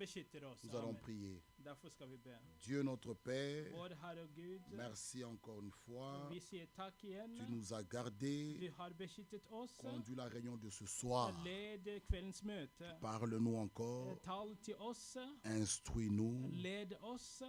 beskytter oss. Nous allons Amen. prier. Derfor skal vi be. Dieu notre Père, Vår Herre Gud, merci encore une fois. vi sier takk igjen. Tu nous as gardés, Du har beskyttet oss. conduit la réunion de ce soir. Led kveldens møte. Parle-nous encore, Tal til oss. instruis-nous. Led oss.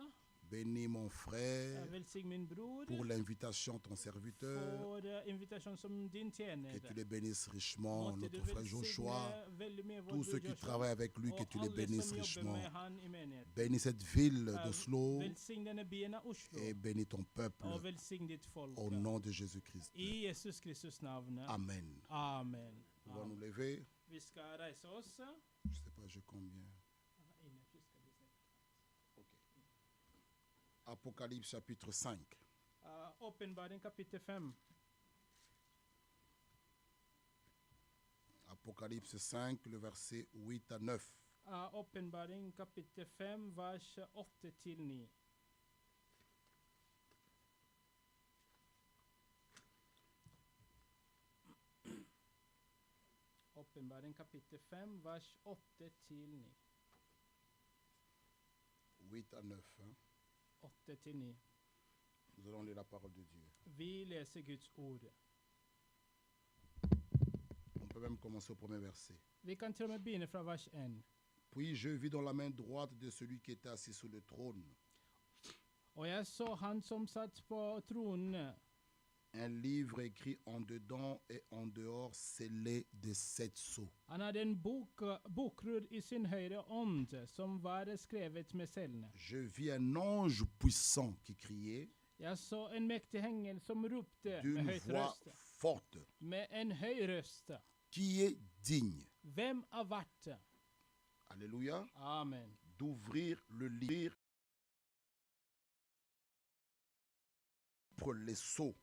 Bénis mon frère Velsign min bror pour l'invitation, ton serviteur. for invitasjon som din tjener. Que tu les bénisses richement, Måtte du notre frère Joshua. velsigne veldig mye vår Tous bror ceux qui Joshua, travaillent avec lui, que og tu les alle bénisses som jobber richement. med han i menigheten. Bénis cette ville d'Oslo Velsign denne byen av Oslo, et bénis ton peuple og velsign ditt folk. au nom de Jésus-Christ. I Jesus Kristus navn. Amen. Amen. Nous allons nous lever. Vi skal reise oss. Je ne sais pas, j'ai combien. Apocalypse chapitre 5. Åpenbaring kapittel 5. Apocalypse 5, le verset 8 à 9. Åpenbaring kapittel 5, vers 8-9. Åpenbaring kapittel 5, vers 8-9. 8 à 9. Hein. 8-9. Nous allons lire la parole de Dieu. Vi leser Guds ord. On peut même commencer au premier verset. Vi kan til og med begynne fra vers 1. Puis je vis dans la main droite de celui qui était assis sur le trône Og jeg så han som satt på tronen, un livre écrit en dedans et en dehors, scellé de 7 sceaux. han hadde en bokrull i sin høyre ånd, som var skrevet med cellene. Je vis un ange puissant qui criait Jeg så en mektig engel som ropte med d'une høyt voix røst. forte, Med en høy røst. qui est digne, Hvem er verdt? alléluia, Amen. d'ouvrir le livre pour les sceaux.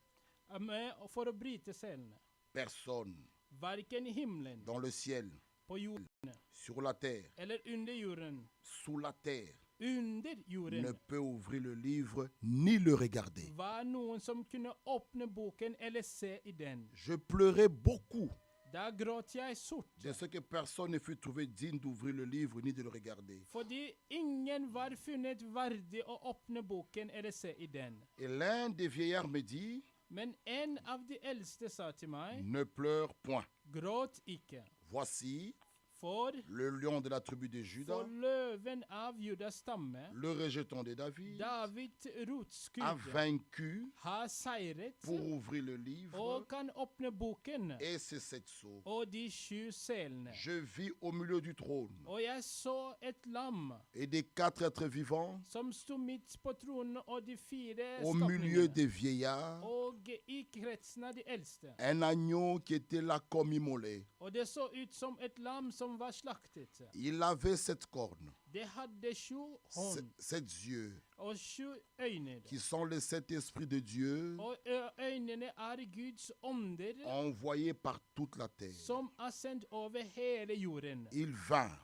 For å bryte cellene. Personne Verken i himmelen, dans le ciel, på jorden, sur la terre, eller under jorden. sous la terre, Under ne jorden peut ouvrir le livre ni le regarder. var noen som kunne åpne boken eller se i den. Je pleurais beaucoup Da gråt jeg sort, de ce que personne ne fut trouvé digne d'ouvrir le livre ni de le regarder. fordi ingen var funnet verdig å åpne boken eller se i den. Et l'un des vieillards me dit, Men en av de eldste sa til meg, ne pleure point. gråt ikke, Voici for le lion de la tribu de for Juda, løven av Judas stamme, le rejeton de David, David a rotskudd, vaincu har seiret pour ouvrir le livre og kan åpne boken et ses 7 sceaux. og de 7 selene. Je vis au milieu du trône Og jeg så et lam et des 4 êtres vivants som sto midt på tronen, og de 4 au milieu skapningene, des vieillards, og i kretsen av de eldste. un agneau qui était là comme immolé. Og det så ut som et lam som var slaktet. Il avait 7 cornes, Det hadde 7 hånd 7 yeux, og 7 øyne. qui sont les 7 esprits de Dieu Og øynene er Guds ånder envoyés par toute la terre. som er sendt over hele jorden. Il vint,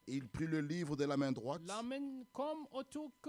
il prit le livre de la main droite Lammen kom og tok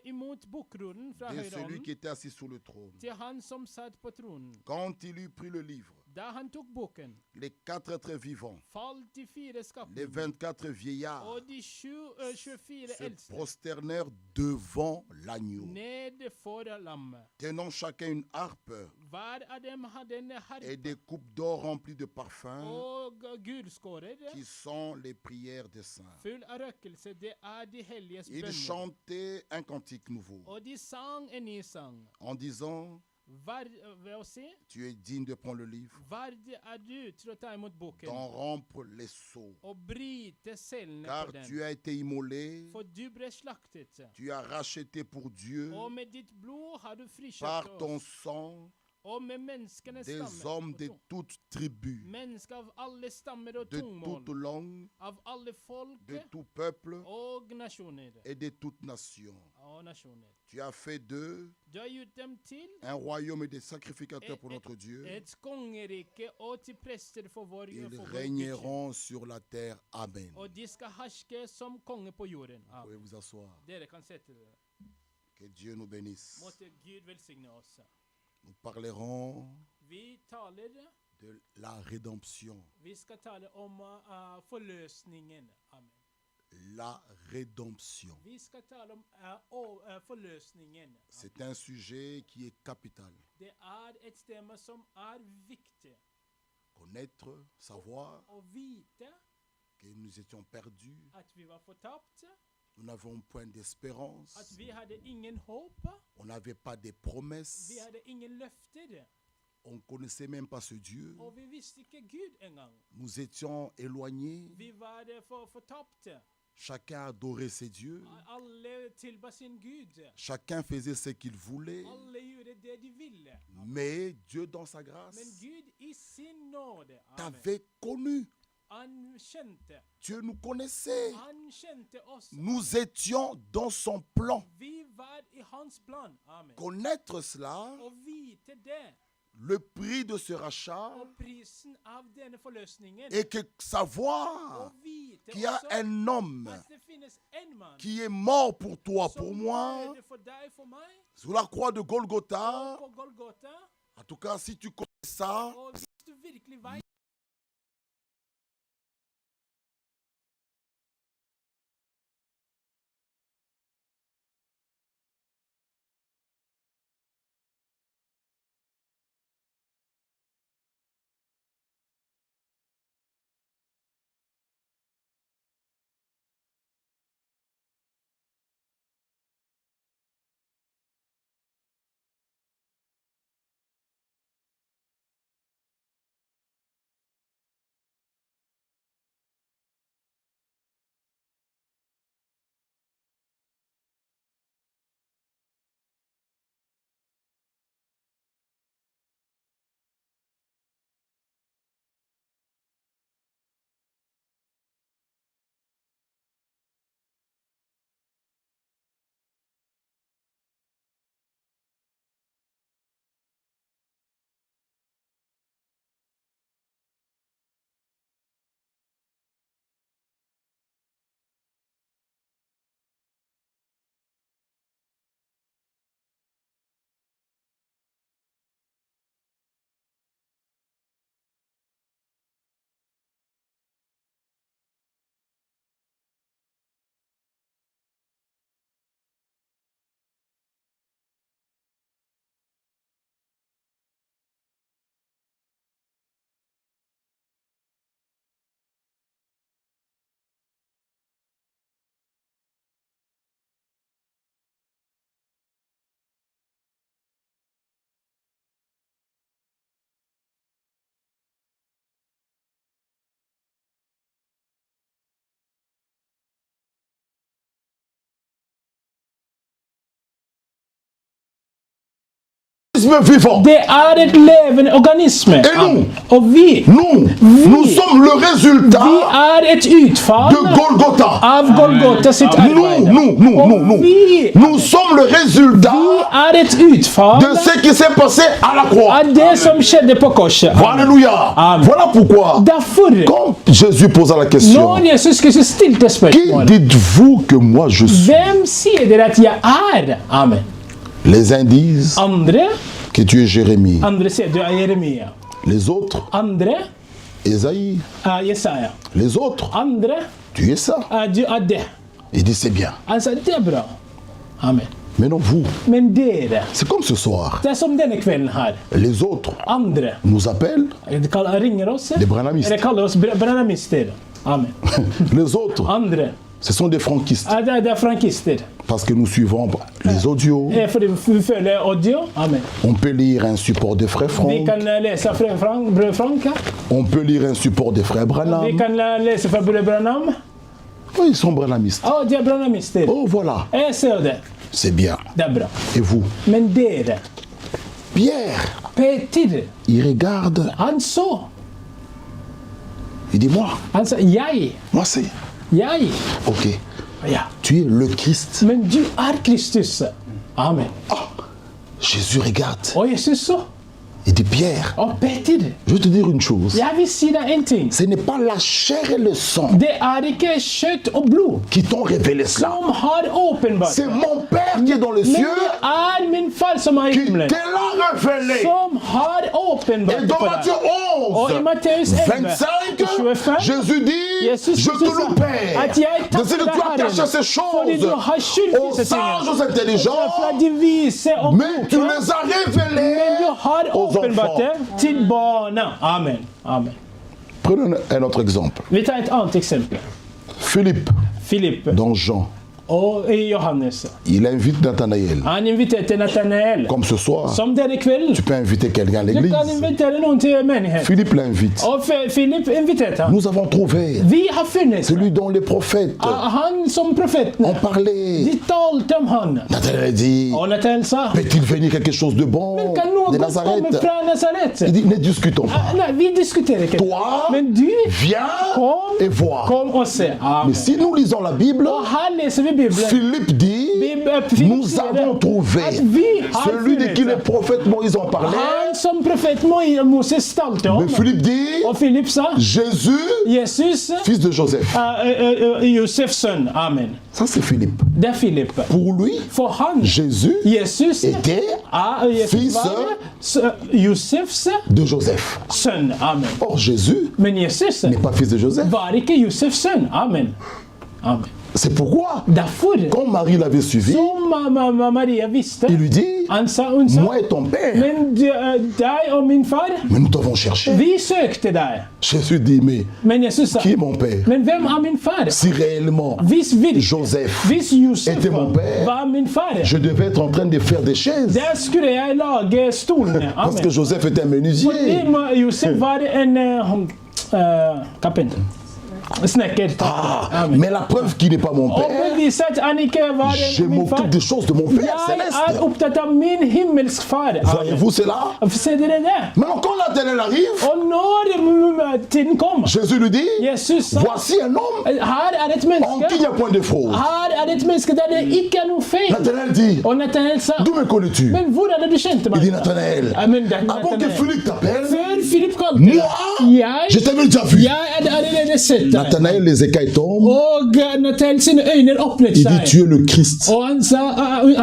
imot bokrullen fra de høyre celui hånd qui était assis sur le trône. til han som satt på tronen. Quand il eut pris le livre, Da han tok boken, les 4 êtres vivants, falt de 4 les skapninger, 24 vieillards, og de 24 se eldste prosternèrent devant l'agneau, ned for lammet. tenant chacun une harpe Hver av dem hadde en et harpe des coupes d'or remplies de parfums, og gulskårer, qui sont les prières des saints. full av røkelse. Det er de helliges Ils bønner. chantaient un cantique nouveau Og de sang en ny sang. en disant, Ved å si, tu es digne de prendre le livre, verdig er du til å ta imot boken d'en rompre les sceaux, og bryte cellene car på den. tu as été immolé, For du ble slaktet, tu as racheté pour Dieu og med ditt blod har du par frikjøpt ton oss. sang Og med menneskenes des stammer hommes og de tung- toutes tribus, mennesker av alle stammer og de tungmål, toutes langues, av alle folk de tout peuple og nasjoner. et de toutes nations. Og nasjoner. Tu as fait d'eux Du har gjort dem til un royaume et des sacrificateurs pour notre Dieu. et kongerike og til prester for vår Ils for vår Gud. régneront sur la terre. Amen. Og de skal herske som konge på jorden. Vous pouvez vous asseoir. Dere kan sette dere. Que Dieu nous bénisse. Måtte Gud velsigne oss. Nous parlerons Vi taler, de la rédemption. vi skal tale om forløsningen. Amen. la rédemption. Vi skal tale om forløsningen. C'est un sujet qui est capital. Det et tema som viktig. Connaître, savoir Å vite que nous étions perdus, at vi var fortapt, nous n'avons point d'espérance, at vi hadde ingen håp, on n'avait pas de promesses, vi hadde ingen løfter, on ne connaissait même pas ce Dieu, og vi visste ikke Gud engang. nous étions éloignés, Vi var fortapte. chacun adorait ses dieux, Alle tilba sin Gud. chacun faisait ce qu'il voulait, Alle gjorde det de ville. mais Dieu dans sa grâce Men Gud i sin nåde, amen, t'avait connu. han kjente. Dieu nous connaissait. Han kjente oss. Nous étions dans son plan. Vi var i hans plan. Amen. Connaître cela, Å vite det, le prix de ce rachat, og prisen av denne forløsningen, et que å savoir vite qu'il y a også un homme at det finnes en mann qui est mort pour toi, pour som moi, døde for deg, for meg, sous la croix de Golgotha. på Golgata. En tout cas, si tu connais ça, Og hvis du virkelig vet vivant. det et levende organisme. Et nous, Og vi nous sommes le résultat et utfall de Golgotha. av Golgata sitt arbeid. Nous sommes le résultat Vi et utfall de ce qui s'est passé à la croix. av det som skjedde på korset. Alléluia. Amen. Voilà pourquoi, Derfor, quand Jésus posa la question, når Jesus Kristus stilte qui spørsmål, dites-vous que moi je suis? hvem sier dere at jeg er? Amen. Les uns disent Andre, que tu es Jérémie. andre sier du er Jeremia. Les autres, Andre Esaïe. er Jesaja. Les autres, Andre tu es ça. er du er det. Il dit c'est bien. Han sa det er bra. Amen. Mais non, vous, Men dere, c'est comme ce soir. det er som denne kvelden her. Les autres Andre nous appellent ringer oss, Les branhamistes. eller kaller oss brannamister. Amen. les autres, Andre ce sont des franquistes. det er frankister. Parce que nous suivons les audios. Fordi vi følger audio. Amen. On peut lire un support de frère Vi Franck. kan lese fra brød Frank. On peut lire un support de frère Branham. Vi kan lese fra brød Branham. Oh, ils sont branhamistes. De er brannamister. Oh, voilà. Jeg ser det. C'est bien. Det er bra. Et vous? Men dere, Pierre, Peter, il regarde. han så. Il dit moi. Han sa, jeg. Jeg. Ok. Ja. Tu es le Christ. Men du er Kristus. Amen. Ah, Jésus regarde. Og Jesus så. Il dit Pierre, Og Peter, je vais te dire une chose. jeg vil si deg en ting. Ce n'est pas la chair et le sang Det ikke kjøtt og blod qui t'ont révélé cela. som har åpenbart C'est mon Père qui est dans les men cieux det min far som er i qui himmelen, te l'a révélé. som har åpenbart Et dans for Matthieu deg. Og i 11, Matteus 11, 25, Jésus dit, Jesus je te loue, Père, at jeg de ce que takker tu as deg, caché ces fordi du choses har skjult aux disse sages, aux tingene intelligents, fra de vise og mais tu kloke, les as révélés men du har aux åpenbart enfants. det til barna. Amen. Amen. Prenons un autre exemple. Vi tar et annet eksempel. Philippe, Philippe dans Jean, og Johannes. il invite Nathanaël. Han inviterte Nathanael. Comme ce soir, Som denne kvelden. tu peux inviter quelqu'un à Du l'église. kan invitere noen til menighet. Philippe l'invite. Og Philip inviterte ham. Nous avons trouvé Vi har funnet celui dont les prophètes han som ont profetene. parlé. De talte om han. Nathanaël dit, Og Nathanael sa, peut-il venir quelque chose de bon men kan noe de godt komme Nazareth? fra Nazaret? Il dit, ne discutons pas. Nei, vi diskuterer ikke. Toi, Men du, viens kom, et vois. kom og se. Amen. Mais si nous lisons la Bible, Og her leser vi Bibelen. Philippe dit, Philip nous sier avons trouvé at vi har celui de qui funnet les prophètes Moïse ont parlé. han som profeten Moses talte om. Mais Philippe dit, Og Philip sa, Jésus, Jesus, fils de Joseph. Josefs sønn. Amen. Ça, c'est Philippe. Det er Philip. Pour lui, For han, Jésus Jesus, était fils Josefs de Joseph. sønn. Amen. Or, Jésus Men Jesus n'est pas fils de Joseph. var ikke Josefs sønn. Amen. Amen. C'est pourquoi, Derfor, quand Marie l'avait suivi, som Maria visste, il lui dit, hun sa, moi et ton père, men deg og min far, mais nous t'avons cherché. vi søkte deg. Jésus dit, mais Men Jesus sa, qui est mon père? men hvem er min far? Si réellement Hvis virkelig, Joseph hvis Josef était mon père, var min far, je devais être en train de faire des chaises. der skulle jeg lage stolene. Parce que Amen. Joseph était un menuisier. Fordi Josef var en kapenter. Snekker. Ah, Amen. mais la preuve qu'il n'est pas mon Og père, bevise at han ikke var je min far. m'occupe des choses de mon Père Jeg er céleste. opptatt av min himmelsk far. Voyez-vous cela? Ser dere det? Maintenant, quand l'Éternel arrive, Og når tiden kom, Jésus lui dit, Jesus sa, voici un homme her er et en qui il menneske. n'y a point de fraude. Her er et menneske der det ikke er noe feil. Nathanaël dit, Og Nathanael sa, d'où me connais-tu? men hvor er det du kjente Il meg? dit, Nathanaël, Amen, det er avant que Nathanael. Philippe t'appelle, Før Philip kalte moi, jeg, je t'avais déjà vu. jeg er allerede sett deg. Nathanaël, les écailles tombent. Og Nathanael sine øyne åpnet Il dit, seg. tu es le Christ, Og han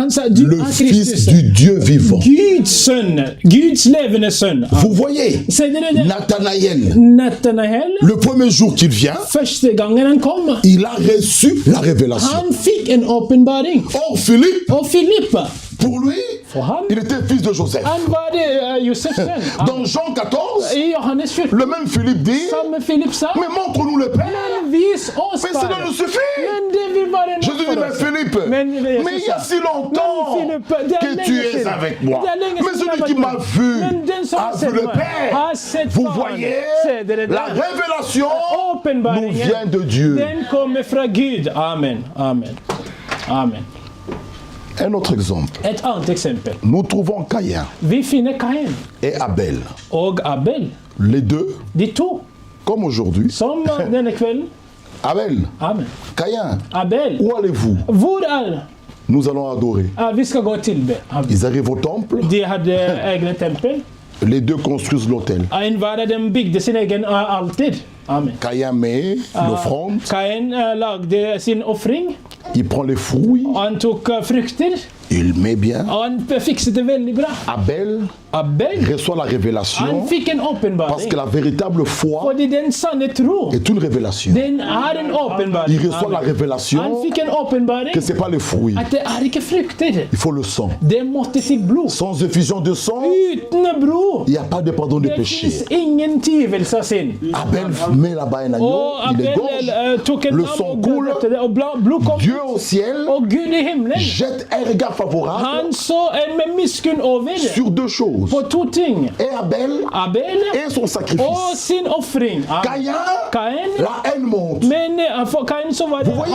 sa du le er Fils Kristus. du Dieu vivant. Guds sønn. Guds levende sønn. Vous voyez, Ser dere det? Nathanaël, Nathanael, le premier jour qu'il vient, første gangen han kom, il a reçu la révélation. han fikk en åpenbaring. Or, Philippe, Og Philip, pour lui, for han, il était fils de Joseph. han var Josefs sønn. Dans Jean 14, I Johannes 14, le même Philippe dit, samme Philip sa, mais montre-nous le Père. men vis oss Mais cela bare. nous suffit. Men det vil være nok Jésus dit, for mais oss. Philippe, Men mais il y a si longtemps Men Philippe, det er que lenge tu es siden. avec moi. Det er lenge Mais siden jeg celui har qui vært m'a med. vu Men den som a har vu sett le meg, Père. har sett Vous Faren. voyez, Ser dere det? la révélation nous Åpenbaringen, vient de Dieu. den kommer fra Gud. Amen. Amen. Amen. Un autre exemple. Et annet eksempel. Nous trouvons Caïn Vi finner Kain et Abel. og Abel. Les deux, De to, comme aujourd'hui. som denne kvelden. Abel, Amen. Caïn, Abel, où allez-vous? hvor er Nous allons adorer. Vi skal gå og tilbe. Amen. Ils arrivent au temple. De hadde egne tempel. Les deux construisent l'autel. En hver av dem bygde sin egen alter. Amen. Caïn met l'offrande. Kain lagde sin ofring. Il prend les fruits. Og han tok frukter. Il met bien. Og han fikset det veldig bra. Abel Abel, reçoit la han révélation fikk en parce åpenbaring. que la véritable foi Fordi den sanne tro, est une révélation. den er en åpenbaring. Il reçoit la Amen. révélation Han fikk en åpenbaring que ce n'est pas les fruits. at det er ikke frukter. Il faut le sang. Det måtte til blod. Sans effusion de sang, Uten blod, il n'y a pas de pardon de det péché. fins ingen tilgivelse av synd. Abel met là-bas un agneau, Og il Abel égorge. tok en Le lam sang og coule. drepte det, og blod kom. Dieu au ciel Og Gud i himmelen, jette un regard favorable han så en med miskunn over sur deux choses. på to ting. Et Abel Abel et son og sacrifice. sin ofring. Caïn, Kain, la haine monte. men For Kain så var det Vous voyez,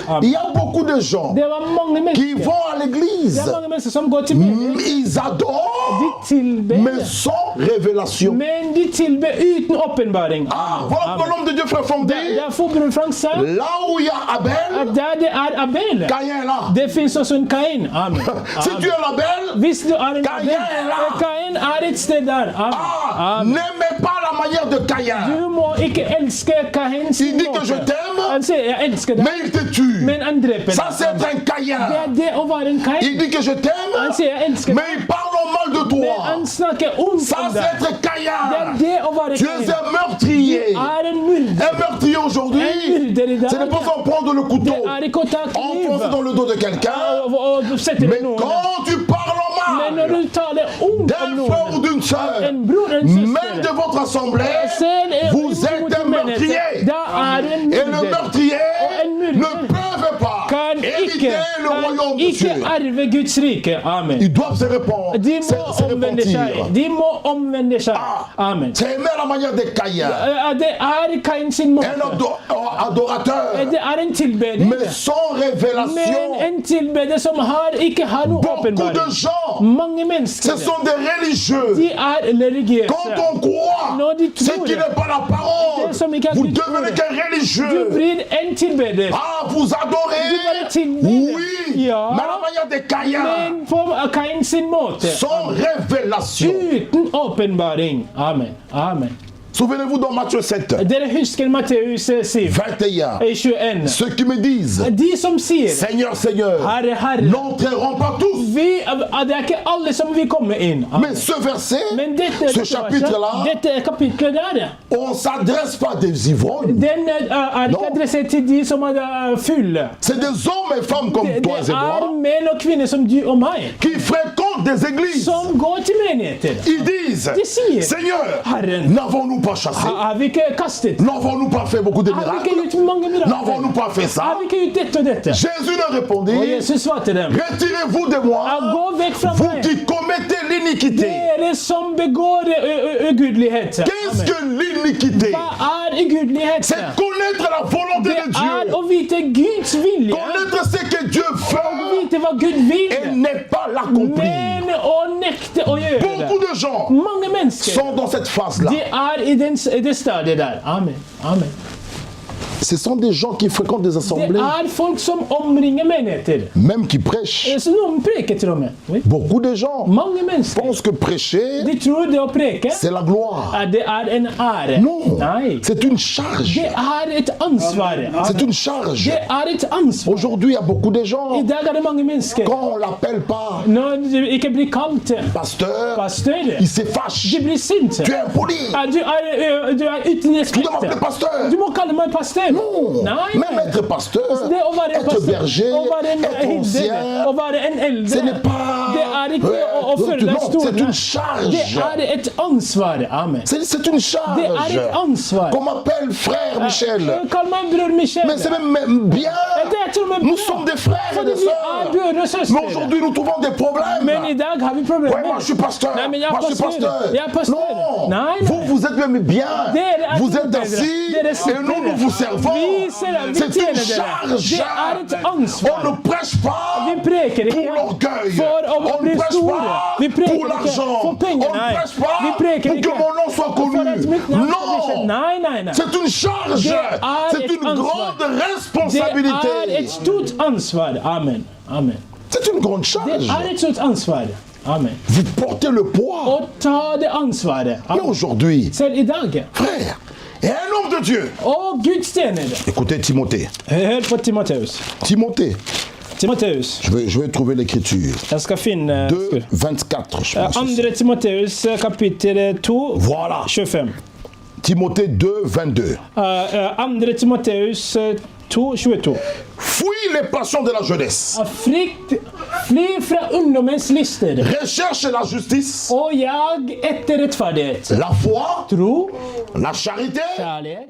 hat. il y a beaucoup de gens Det var mange qui mennesker. vont à l'église. Det er mange mennesker som går til menighet. Ils adorent, De tilber, mais sans révélation. men de tilber uten åpenbaring. Ah, voilà que l'homme de Dieu frère fondé. Derfor bror Frank sa Là où il y a Abel, at der det er Abel, Caïn est là. det finnes også en Kain. Amen. Si tu es Abel, Hvis du er en Kain Abel, er là. Kain er et sted der. Amen. n'aimez pas la manière de Caïn. Du må ikke elske Kain sin Il dit que måte. je t'aime, Han sier jeg elsker deg, mais il te tue. men han dreper Ça, deg. c'est être un Det Caïn. er det å være en Kain. Il dit que je t'aime, Han sier jeg elsker mais deg, il parle au mal de men toi. han snakker ondt Ça, om c'est deg. être Det er Caïn. det å være Tu es Kain. un meurtrier. Er en myrder. Un meurtrier aujourd'hui, En myrder i dag. ce n'est pas en prendre le Det couteau, er ikke å ta enfoncer kniv dans le dos de quelqu'un, og sette det mais i noen. quand tu parles Men når mal du taler ondt om d'un frère ou noen, d'une sœur, en bror, en même de søster, votre assemblée, selv vous êtes un meurtrier. da er du en Et le myrder. meurtrier Og en myrder ne peuvent pas Kan éviter le royaume de Dieu. arve Guds rike. Amen. Ils doivent se répandre, De se må omvende repentir. seg. De må omvende seg. Amen. C'est aimer la manière de Caïn, Det er Kain sin måte. un adorateur, Det er en tilbeder. mais sans Men révélation. en tilbeder som ikke har noe Beaucoup de åpenbaring. gens, Mange mennesker, ce sont des religieux. de er religiøse. Quand on croit Når de ce tror qui n'est pas la parole, det som ikke er vous Guds devenez ord, qu'un du religieux. blir en tilbeder. Ah, vous Du adorez. bare tilbeder. Oui, Ja, mais à la manière de Caïn, men på Kain sin måte. sans révélation. Uten åpenbaring. Amen. Amen. Souvenez-vous dans Matthieu 7, Dere husker Matteus 7, 21, 21. ceux qui me disent, De som sier, Seigneur, Seigneur, Herre, Herre, n'entreront pas tous. det er ikke alle som vil komme inn. Amen. Mais ce verset, Men dette chapitre-là, dette kapitlet der, on ne s'adresse pas à des ivrognes. den er ikke adressert til de som er fulle. C'est des hommes et femmes comme Det toi et moi er menn og kvinner som du og meg, qui fréquentent des églises. som går til menigheter. Ils disent, De sier, Seigneur, Herren, n'avons-nous pas chassé? har vi ikke kastet? N'avons-nous pas fait beaucoup de Har vi ikke miracles? gjort mange N'avons-nous mirakler? pas fait ça? Har vi ikke gjort dette og dette? Jésus leur répondit, Og Jesus svarte dem, retirez-vous de moi, gå vekk fra vous meg, qui commettez l'iniquité. dere som begår ugudelighet. Qu'est-ce Amen. que l'iniquité? Hva er ugudelighet? C'est connaître la volonté Det de er Dieu. å vite Guds vilje, Connaître ce que Dieu veut vite hva Gud et vil, n'est pas l'accomplir. men å nekte å gjøre Beaucoup det. de gens Mange mennesker, sont dans cette phase-là. de er i det stadiet der. Amen. Amen. Ce sont des gens qui fréquentent des Det assemblées, er folk som omringer menigheter. même qui prêchent. Så noen preker til og med. Oui. Beaucoup de gens Mange mennesker, pensent que prêcher, de tror det å preke, c'est la gloire. det er en ære. Non, Nei. c'est une charge. Det er et ansvar. C'est une charge. Det er et ansvar. Aujourd'hui, il y a beaucoup de I gens, dag er det mange mennesker. quand on l'appelle pas Når du ikke blir kalt pasteur, pastor, il se fâche. de blir sinte. Tu es impoli. Du er uten Tu dois m'appeler respekt. pasteur. Du må kalle meg pastor. Non, Nei. même être pasteur, Det å være en être pastor, berger, å være en être hilde, ancien, å være en eldre, ce n'est pas... det er ikke å føle deg Non, c'est stor. une charge. Det er et ansvar. Amen. C'est une charge. Det er et ansvar. Qu'on m'appelle frère Michel. Kall meg bror Michel. Mais c'est même bien. Det er til og med Nous bra. sommes des frères et Fordi des vi er sœurs. brødre og Mais søstre. aujourd'hui, nous trouvons des problèmes. Men i dag har vi problemer. Ouais, moi je suis pasteur. Nei, men jeg er Moi je suis pastor. pasteur. Jeg er pastor. Non, Nei, nei. vous êtes même bien. Dere er Vous mye êtes bedre. assis Dere et sitter nous, nous vous servons. Vi ser- vi C'est tjener une dere. charge. Det er et ansvar. On ne prêche pas Vi preker pour ikke l'orgueil. for å On bli ne prêche store. pas Vi preker pour ikke l'argent. for penger. On ne Nei. prêche pas Vi preker pour que ikke mon nom soit for connu. at mitt navn skal bli kjent. Non. Nei, nei, nei. C'est une charge. Det er C'est et une ansvar. grande Det er responsabilité. et stort ansvar. Amen. Amen. C'est une grande Det charge. er et stort ansvar. Amen. Vous portez le poids. Å ta det ansvaret. Et Amen. aujourd'hui, Selv i dag. frère, et un homme de Dieu. Og Guds tjener. Écoutez Timothée. Hør på Timoteus. Timothée, Timoteus. je vais trouver l'écriture. Jeg skal finne 2, 24, je pense. 2. Timoteus kapittel 2, Voilà. 25. Timothée 2, 22. 2. Timoteus 2, 22. Fuis les passions de la jeunesse. Fly fra ungdommens lister, Recherche la justice, og jag etter rettferdighet, la foi, tro, la charité kjærlighet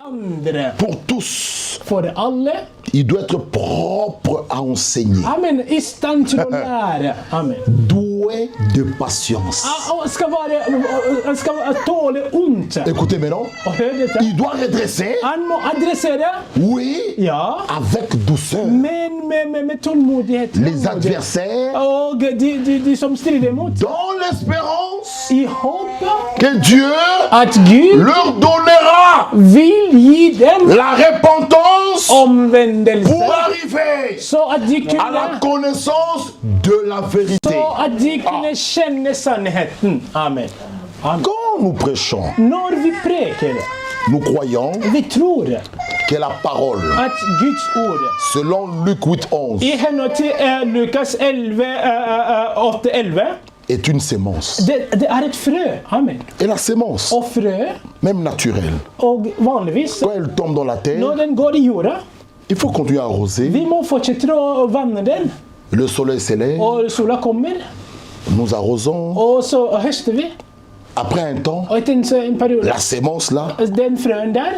Andre. Pour tous. For alle. Il doit être propre à enseigner. Amen. I stand til å lære. Amen. Doué de patience. Og skal tåle ondt. Écoutez maintenant. Og hør dette. Il doit redresser. Han må adressere. Oui. Ja. Avec douceur. Men med tålmodighet. Les adversaires. Og de som strider mot. Dans l'espérance. I håpet. Que Dieu At Gud leur donnera vil gi dem la repentance omvendelse. pour arriver Så at de à la kunne, connaissance de la vérité. så at de kunne kjenne sannheten. Amen. Amen. Quand nous prêchons, Når vi preker, nous croyons vi tror que la parole, at Guds ord selon Luc 8:11, i henhold til Lukas 8:11 est une sémence. det er et frø. Amen. Et la sémence, Og frø, même naturelle, og vanligvis, quand elle tombe dans la terre, når den går i jorda, il faut continuer à arroser. vi må fortsette å vanne den. Le soleil s'élève, Og sola kommer, nous arrosons. og så høster vi. Après un temps, Og etter en periode, la sémence là den frøen der,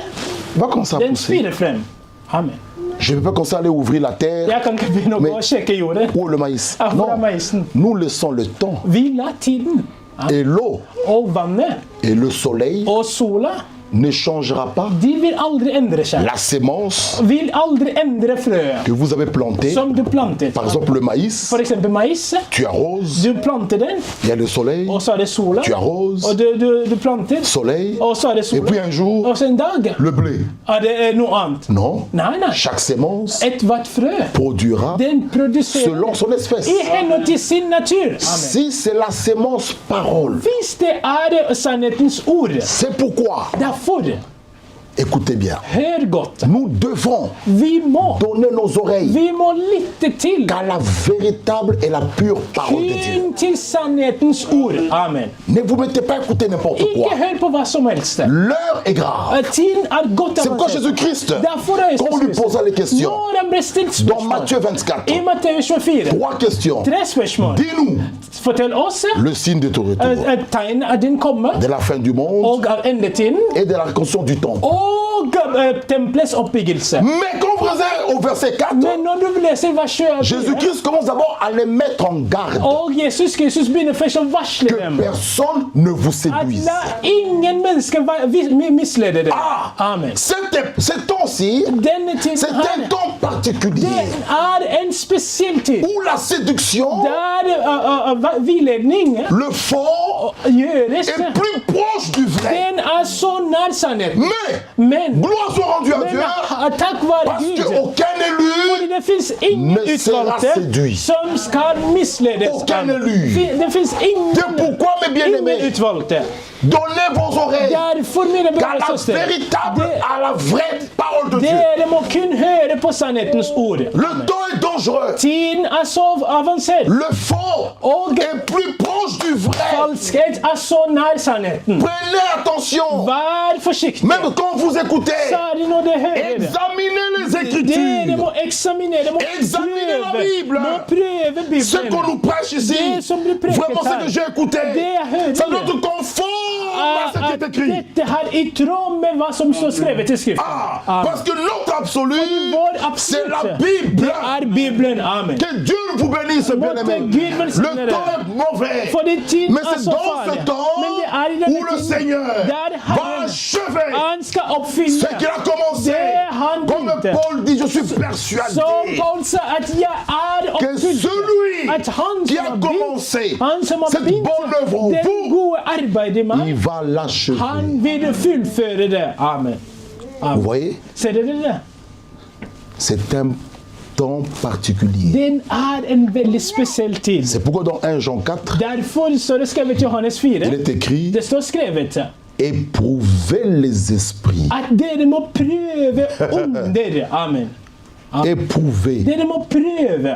va commencer à den pousser. spirer frem. Amen. Je ne vais pas commencer à aller ouvrir la terre Jeg kan ikke begynne å Men- gå og sjekke jorda. ou le maïs. Hvor er Non, maisen? nous laissons le temps Vi lar tiden et l'eau og vannet et le soleil og sola, ne changera pas de vil aldri endre seg. la sémence Vil aldri endre frøet que vous avez plantée. som du plantet. Par exemple, le maïs, For eksempel mais. tu arroses, Du planter den, il y a le soleil, og så er det sola. tu arroses, Og du planter, soleil, og så er det et puis sola. un jour, Og så en dag le blé. er det noe annet. Non, Nei, nei. chaque sémence Ethvert frø, produira den produserer selon son espèce. i henhold til sin natur. Amen. Si c'est la sémence parole, Hvis det er sannhetens ord, c'est pourquoi, derfor, écoutez bien, hør godt, nous devons vi må donner nos oreilles Vi må lytte til à la véritable et la pure parole de Dieu. kun til sannhetens ord. Amen. Ne vous mettez pas à écouter n'importe Ikke quoi. hør på hva som helst. L'heure est grave. Tiden er godt C'est pourquoi avansert. Jésus-Christ, Derfor er quand on lui Jesus posa les questions, Når han ble stilt dans spørsmål Matthieu 24, i Matteus 24, 3 questions. 3 spørsmål. Dis-nous Fortell oss le signe de ton retour, et tegn av din komme de la fin du monde og av endetiden et de la reconstruction du temple. og templets oppbyggelse. Mais quand vous allez au verset 4, Men når du leser vers 24, Jésus-Christ commence d'abord à les mettre en garde og Jesus Kristus begynner først å varsle que dem personne ne vous at séduise. la ingen mennesker misleder dem. Amen. Ce temps-ci, Denne tiden c'est un her, temps particulier det er en spesiell tid. où la séduction, Der villedning le faux, gjøres. est plus proche du vrai. Den er så nær sannheten. Men Gloire soit rendue à Dieu, takk være parce Gud. qu'aucun élu, Fordi det fins ingen ne sera utvalgte séduit. som skal misledes. Aucun élu. Det fins c'est pourquoi, mes ingen bien-aimés, utvalgte. donnez vos oreilles Derfor, mine à brødre la og søstre, véritable, à la vraie parole de Dieu. dere må kun høre på sannhetens ord. Le temps est dangereux. Tiden er så avansert. Le faux Og est plus proche du vrai. falskhet er så nær sannheten. Prenez attention. Vær forsiktig. Même quand vous écoutez, Særlig når dere hører det. examinez les Dere Écritures. må eksaminere, må Examinez la Bible. må prøve Ce qu'on Bibelen. nous prêche ici, Det som blir preket vraiment ce her, que j'ai écouté, det jeg hører, ça doit être conforme à ce qui est écrit. Dette her i tråd med hva som står skrevet i Skriften. Parce que notre absolu, Vår c'est la absolutte, Bible. det er Bibelen. Amen. Que Dieu vous bénisse, bien-aimés. Måtte Gud velsigne Le dere. temps est mauvais. Fordi tiden Mais er c'est så dans farlig. ce temps Men det er i denne où le tiden Seigneur der va Herren, achever han skal oppfylle ce qu'il a commencé. det han Comme begynte. Paul dit, je suis persuadé Som Paul sa at jeg er que oppfylt. celui At han qui som a har begynt, commencé han som har cette begynt bonne œuvre en den vous, gode arbeidet i il meg, va l'achever. han vil fullføre det. Amen. Vous voyez, Ser dere det? c'est un temps particulier. Den er en veldig spesiell tid. C'est pourquoi dans 1 Jean 4, Derfor står det skrevet i Johannes 4. il est écrit Det står skrevet éprouvez les esprits. at dere må prøve onder. Amen. Éprouvez. Dere må prøve.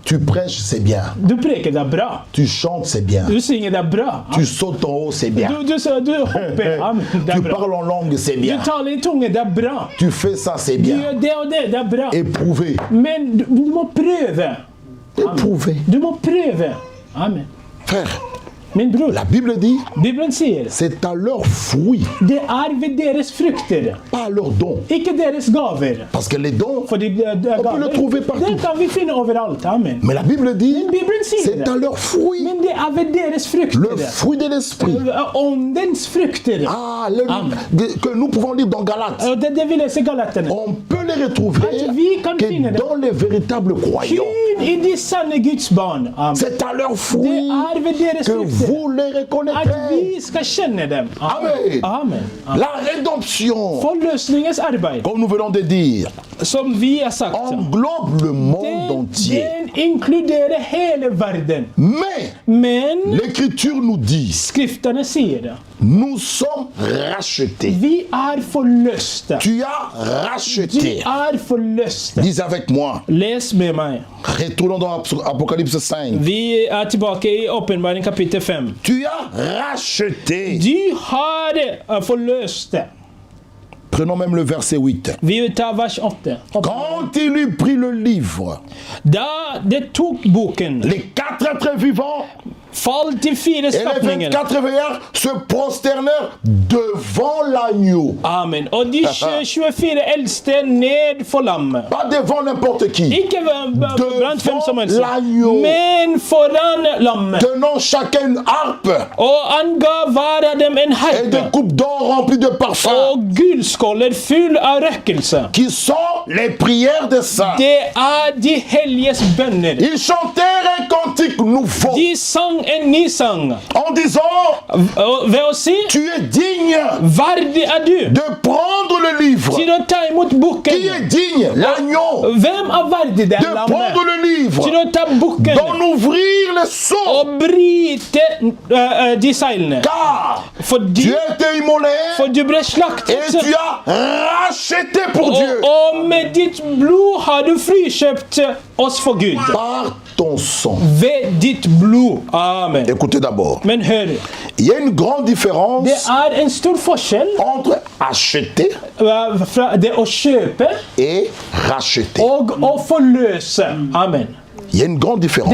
Tu prêches, c'est bien. Du preker, det er bra. Tu chantes, c'est bien. Du synger, det er bra. Tu sautes en haut, c'est bien. Du hopper. Amen. Det Tu er bra. parles en langue, c'est Du bien. taler i tunge, det er bra. Tu fais ça, c'est Du bien. gjør det og det, det er bra. Éprouvez. Men du må prøve. Éprouvez. Du må prøve. Amen. Frère, Min bror, La Bible dit, Bibelen sier c'est à leurs fruits, det ved deres frukter, pas à leurs dons. ikke deres gaver. Parce que les dons, Fordi on peut le trouver partout. det kan vi finne overalt. Amen. Mais la Bible dit, Men Bibelen sier c'est det. à leurs fruits, Men det ved deres le frukter. fruit de l'esprit. Åndens frukter. Ah, Amen. que nous pouvons lire dans Galates. Og det vi leser i Galaterne. On peut les retrouver At vi kan finne que det. dans les véritables croyants. Kun i de sanne Guds barn. Amen. C'est à leurs Det fruits ved deres que frukter. vous les At reconnaîtrez. vi skal kjenne dem. Amen. Amen. Amen. La rédemption, Forløsningens arbeid, comme nous venons de dire, som vi har sagt, englobe le monde entier. den inkluderer hele verden. Men L'Écriture nous dit, skriftene sier det. nous sommes rachetés. Vi forløste. Tu as racheté. Forløste. Dis avec moi. Les med meg. Retournons dans Apocalypse 5. Vi tilbake i Åpenbaring kapittel 5. Tu as racheté. Du har forløst. Prenons même le verset 8. Vi tar vers 8. Quand il eut pris le livre, Da det tok boken, les 4 êtres vivants falt de fire et les skapninger. 24 veilleurs se prosternèrent devant l'agneau. Amen. Og de 24 eldste ned for lammet. Pas devant n'importe qui. Ikke blant hvem som helst, l'agneau. men foran lammet. Tenant chacun une harpe Og han ga hver av dem en et des herpe coupes d'or remplies de parfums, og gullskåler full av røkelse. qui sont les prières des saints. Det de helliges bønner. Ils chantèrent un cantique nouveau De sang en ny sang en disant, ved å si, tu es digne verdig er du de prendre le livre. til å ta imot Qui boken. est digne? L'agneau. Hvem er verdig det De prendre lammet? le livre, Til å ta boken d'en ouvrir les seaux. og bryte de seilene. Car Fordi tu as été immolé for du ble et slaktet. tu as racheté pour Dieu Og med ditt blod har du frikjøpt oss for Gud. par ton sang. Ved ditt blod. Amen. Écoutez d'abord, Men hør, il y a une grande différence det er en stor forskjell entre acheter fra det å kjøpe et racheter. og å forløse. Amen. Il y a une grande différence.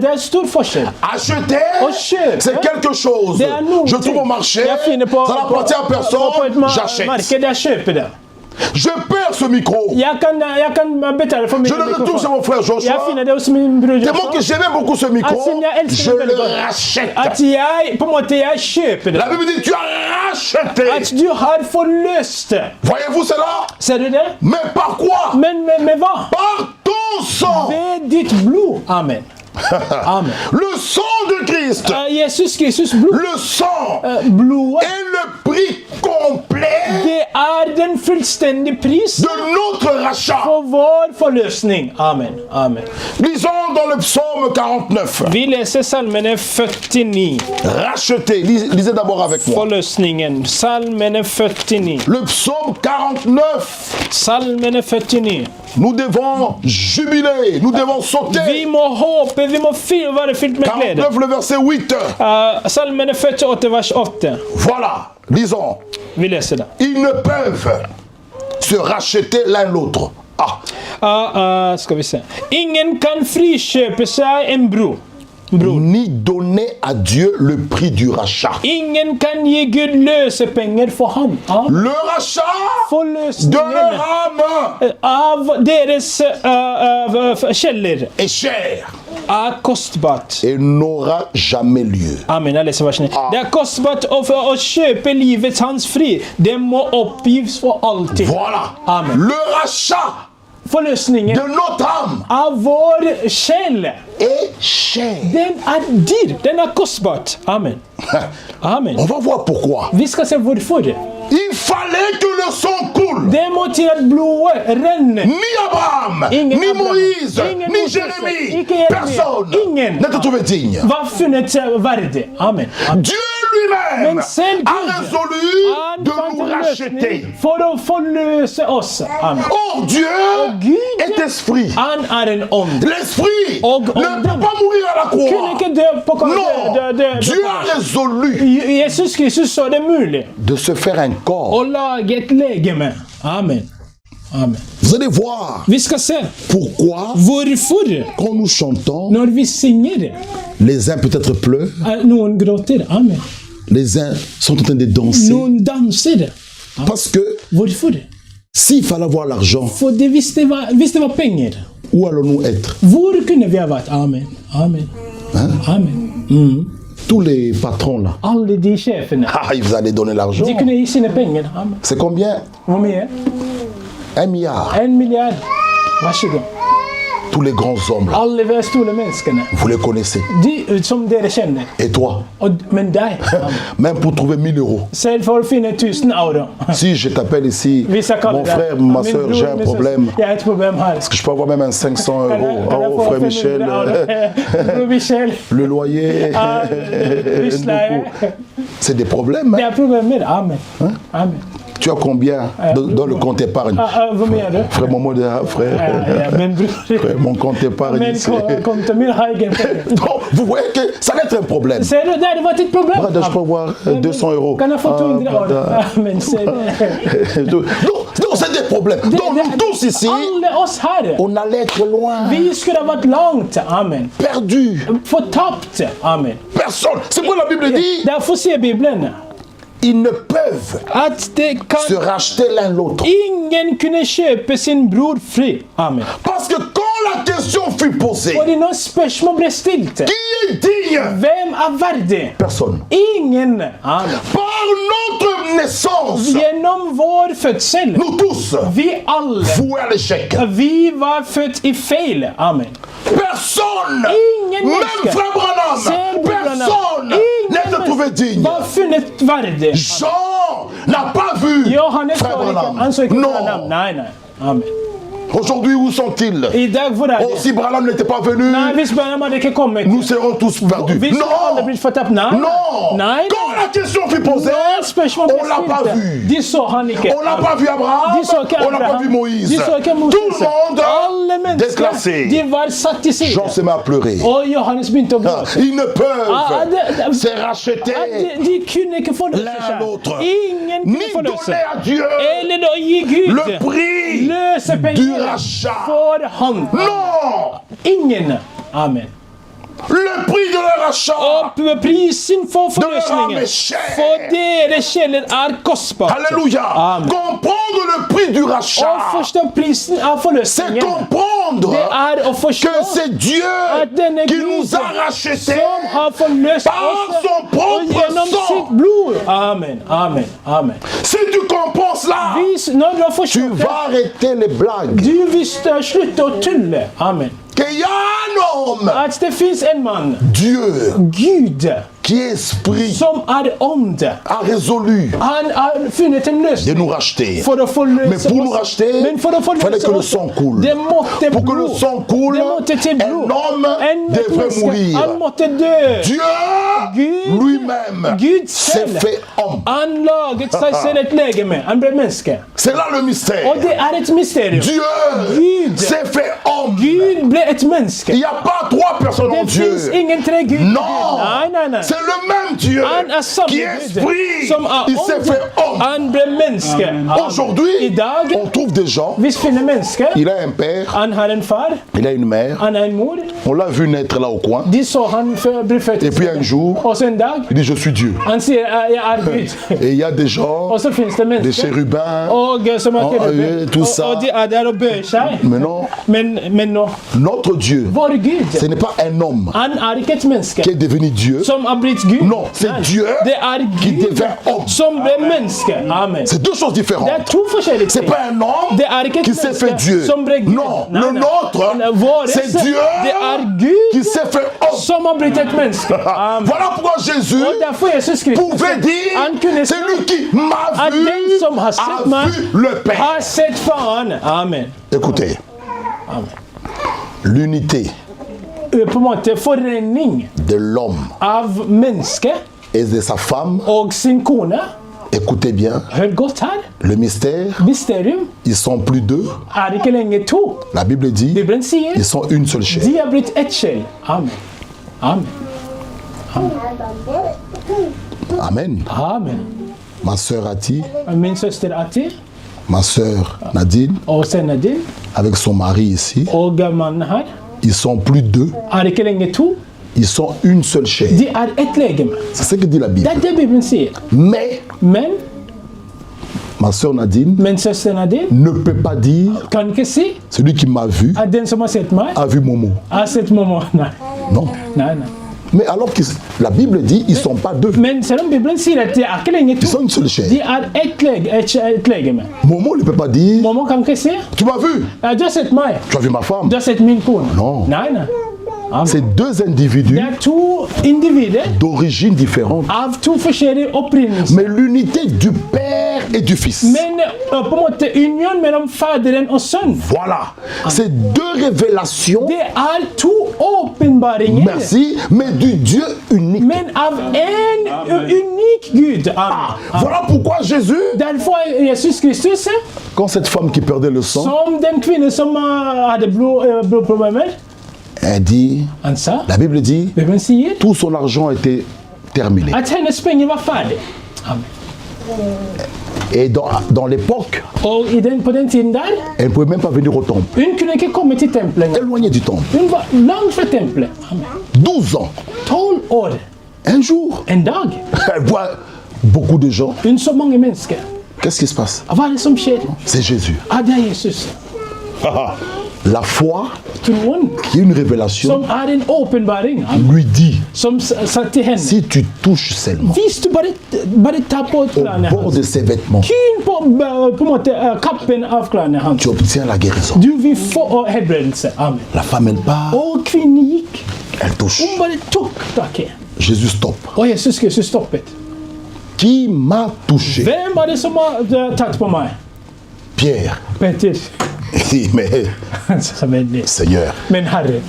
Det er stor forskjell. Acheter, Acheter, c'est quelque chose. Det er noe Je trouve au marché, jeg finner på, ça n'appartient à på personne, et j'achète. marked. Jeg kjøper det. Je perds ce micro. Jeg kan betale for min Je le retourne chez mon frère Jeg Joshua. finner det hos min bror Tellement que j'aimais beaucoup ce micro, siden jeg elsker je det veldig le godt. rachète. At jeg, på en måte, jeg kjøper det. La Bible dit, tu as racheté. At du har forløst det. Voyez-vous cela? Ser du det? Mais par quoi? Men med hva? Par ton sang. Ved ditt blod. Amen. Amen. Le sang de Christ. Jesus Kristus blod. Le sang Blodet, est le prix complet det er den fullstendige pris de notre rachat. for vår forløsning. Amen. Amen. Lisons dans le psaume 49. Vi leser salmene 49. Racheté. Lisez d'abord avec moi. Forløsningen. Salmene 49. Le psaume 49. Salmene 49. Nous devons jubiler. Nous devons Vi sauter. må håpe, vi må være fylt med glede. 49, le verset 8. Salmene 48, vers 8. Voilà. Lisons. Vi leser det. Ils ne peuvent se racheter l'un l'autre. Skal vi se. Ingen kan frikjøpe seg en bror. Ni donner à Dieu le prix du rachat. Ingen kan gi Gud løsepenger for ham. Le rachat de Forløsningen leur âme av deres kjeller est cher er kostbart. et n'aura jamais lieu. Amen. Jeg leser versene. Det er kostbart å kjøpe livets hans fri. Det må oppgis for alltid. Voilà. Amen. Le rachat Forløsningen de notre âme av vår sjel, est cher. den er dyr. Den er kostbart. Amen. Amen. On va voir pourquoi. Vi skal se hvorfor. Il fallait que le sang coule. Det må til at blodet renner. Ni Abraham, Ingen ni Abraham, Moïse, ingen ni Moses, Jérémie, ikke Jeremia, personne ingen. n'était trouvé digne. Var funnet verdig. Amen. Amen. Dieu lui-même Men selv a Gud, résolu han de fant nous en racheter. løsning for å forløse oss. Amen. Or Dieu Gud, est esprit. han er en ånd. L'esprit Og ne ånden peut pas mourir à la Kunne croix. ikke dø på Non, Dieu a résolu Jesus Kristus så det mulig de se faire un corps å lage et legeme. Amen. Amen. Vous allez voir Vi ska se pourquoi, varför quand nous chantons, när vi synger, les uns peut-être pleurent, någon gråter. Amen. les uns sont en train de danser. Någon danser. Parce que Varför? s'il fallait avoir l'argent, För det visst det var pengar. où allons-nous être? Var kunde vi ha varit? Amen. Amen. Amen. Tous les patrons là, Alla de cheferna. ils vous allez donner l'argent. De kunde ge sina pengar. Amen. C'est combien? Vad mer? 1 milliard. 1 miljard. Varsågod. Tous les grands hommes là, Alla de stora människorna. vous les connaissez. Som dere känner. Et toi, Men dig. même pour trouver 1000 euros. Själv får du finna 1000 euro. Si je t'appelle ici, Vissa kallar mon det. frère, ma Min soeur, bror, j'ai un min problème. syster. Jag har ett problem här. Est-ce que je peux avoir même un 500 Kan euros? jag Oh, få frère 500 Michel, euro? Bror Michel. le loyer, Vissla. c'est des problèmes. Det Hein? är problem med det. Amen. Amen. Tu as combien dans le compte épargne? Vad menar du? Frère Momo, frère, Ja, men bror. frère, mon compte épargne. Men c'est- kom till min egen pengar. Donc, vous voyez que ça va être un problème. Ser du, det hade varit ett problem. Brother, je peux avoir 200 euros. Kan jag få 200 euro? brother. Men ser du. Donc, c'est des problèmes. Donc, nous tous ici, Alla oss här. on allait être loin, Vi skulle ha varit långt. Amen. perdus. Förtappt. Amen. Personne. C'est quoi la Bible dit? Därför ser Bibeln Ils ne peuvent att det se kan racheter l'un l'autre. ingen kunna köpa sin bror fri. Amen. Parce que quand la question fut posée, Och det är någon spörsmål blev stilt. qui est digne? Vem är värdig? Personne. Ingen. Amen. Par notre naissance, Genom vår födsel. nous tous, Vi alla. voués à l'échec. Vi var född i fel. Amen. Personne, Ingen même människa. frère Branham, Ser Branham. personne n'est trouvé digne. Var funnet värdig. Jean n'a pas vu Johannes frère Branham. ansåg inte Branham. Non. Nej, nej. Amen. Aujourd'hui, où sont-ils? Idag var det. Oh, si Branham n'était pas venu, Nej, visst Branham hade inte kommit. nous serons tous perdus. Vi skulle aldrig Non, blivit förtappade. Nej. non. Nej. Quand la question fut posée, Nej, spörsmålet on l'a pas vu. De såg han inte. On n'a pas vu Abraham, De såg inte on n'a pas Abraham. vu Moïse. De såg inte Tout Moses. le monde Alla människor, déclassé. de var satt i Jean sidan. s'est mis à pleurer. Och Johannes började att Ah, gråta. Ils ne peuvent det- se racheter De kunde inte få l'un lösa. l'autre, Ingen kunde ni få lösa. donner à Dieu Eller då ge Gud le prix lösepengar du rachat. för hand. Non, Ingen. Amen. le prix de leur rachat. Och prisen för De förlösningen leur âme est chère. för deras källor är kostbart. Alléluia. Amen. Comprendre le prix du Och rachat, förstå prisen av c'est förlösningen. comprendre Det är att förstå que c'est Dieu att den är qui Gud nous a rachetés som har förlöst par oss son och propre genom sang. sitt blod. Amen, amen, amen. Si tu comprends cela, När du har tu förstått det, vas arrêter les blagues. du visste sluta att tulla. Amen. Qu'il y a un homme, Att det finns en man, Dieu, Gud, qui est esprit, som är ond. a résolu Han har funnit en de lösning nous racheter. för att förlösa Mais pour nous oss. racheter, Men för att il fallait förlösa que le oss, sang coule. det måste Pour que le blod. sang coule, Det måste till un blod. homme En devrait människa, mourir. han måste dö. Dieu Gud, lui-même Gud s'est själv. fait homme. Han laget sig till ett läge han blev människa. C'est là le mystère. Och det är ett mysterium. Dieu Gud. s'est fait homme. Gud blev ett människa. Il n'y a pas trois personnes en Det finns Dieu. ingen tre Gud. Non, Nej, nej, nej. c'est le même Dieu Han är samma qui est Gud esprit. som är Il s'est ond. fait homme. Han blev människa. Aujourd'hui, Idag, on trouve des gens, vi finner människor. il a un père, Han har en far, il a une mère, han har en mor. on l'a vu naître là au coin, De såg han bli född. et puis un jour, Och så en dag, il dit je suis Dieu. han säger jag är Gud. Et il y a des gens, Och så finns det des människor. chérubins, Och som har keruber. tout ça. Och de är där och böjer sig. mais non, Men nå, notre Dieu, vår Gud, ce n'est pas un homme han är inte ett människa qui est devenu Dieu, som har blivit Gud. non, c'est Nej. Dieu Det är qui Gud devient homme. som blev människa. Amen. C'est deux choses Det är différentes. två olika C'est ting. pas un homme Det är inte qui ett s'est fait människa Dieu. som blev Gud. Non, Nej, le nej. nôtre, Vår c'est Dieu det är qui Gud s'est fait homme. som har blivit ett människa. Amen. Voilà pourquoi Jésus Och därför Jesus Kristus, pouvait dire, han kunde c'est lui qui m'a att vu, den som har a sett mig vu le Père. har sett fan. Amen. Écoutez, Amen. l'unité På en måte förening de l'homme av människa et de sa femme, och sin kona. écoutez bien, Hör gott här. le mystère, Mysterium ils sont plus deux. är inte längre två. La Bible dit, Bibeln säger ils sont une seule chair. de har blivit ett själ. Amen. Amen. Amen. Amen. Ma sœur Ati, Min syster Ati, Ma sœur Nadine, Og sen din, avec son mari ici, og mannen her, ils sont plus deux, ikke lenger to. ils sont une seule chair. De ett legeme. C'est ce que dit la Bible. Det Bibelen sier. Mais Men ma sœur Nadine søsteren din ne peut pas dire, kan ikke si celui qui m'a vu at den som har sett meg, a vu Momo. har sett mamma. Nei. Non. Nei, nei. Mais alors que la Bible dit, ils ne sont pas deux. Men selv om Bibelen sier at det ikke lenger Ils sont to, une seule chair. de ett legeme. Momo ne peut pas dire, Mamma kan ikke si tu m'as vu, du har sett meg, tu as vu ma femme. du har sett min kone. Non. Nei, nei. C'est deux individus Det to individer d'origine différente. av to forskjellige opprinnelser. Mais l'unité du Père et du Fils. Men på en måte union mellom Faderen og Sønn. Voilà. C'est deux révélations, Det to åpenbaringer, merci, mais du Dieu unique. men av en unik Gud. Amen. Voilà pourquoi Jésus, Derfor er Jesus Kristus, quand cette femme qui perdait le sang, som den kvinne som hadde blodproblemer, elle dit, han sa, la Bible dit, Bibelen sier tout son argent était terminé. at hennes penger var ferdig. Amen. Et dans l'époque, Og på den tiden der, elle ne pouvait même pas venir au temple. hun kunne ikke komme til tempelet engang. Éloignée du temple. Hun var langt fra tempelet. Amen. 12 ans. 12 år. Un jour, En dag. elle voit beaucoup de gens. Hun så mange mennesker. Qu'est-ce qui se passe? Hva er det som skjer? C'est Jésus. Det er Jesus. La foi, Troen, qui est une révélation, som en åpenbaring, lui dit, som sa til henne. si tu touches seulement Hvis du bare tar på au klærne bord de hans, ses vêtements, kun på en måte kappen av klærne hans, tu obtiens la guérison. du vil få helbredelse. Amen. La femme, elle part, Og kvinnen gikk. elle touche. Hun bare tok tak i. Jésus stoppe. Og Jesus Kristus stoppet. Qui m'a touché? Hvem er det som har tatt på meg? Pierre. Peter. Il dit, mais Han sa, Seigneur, men Herre,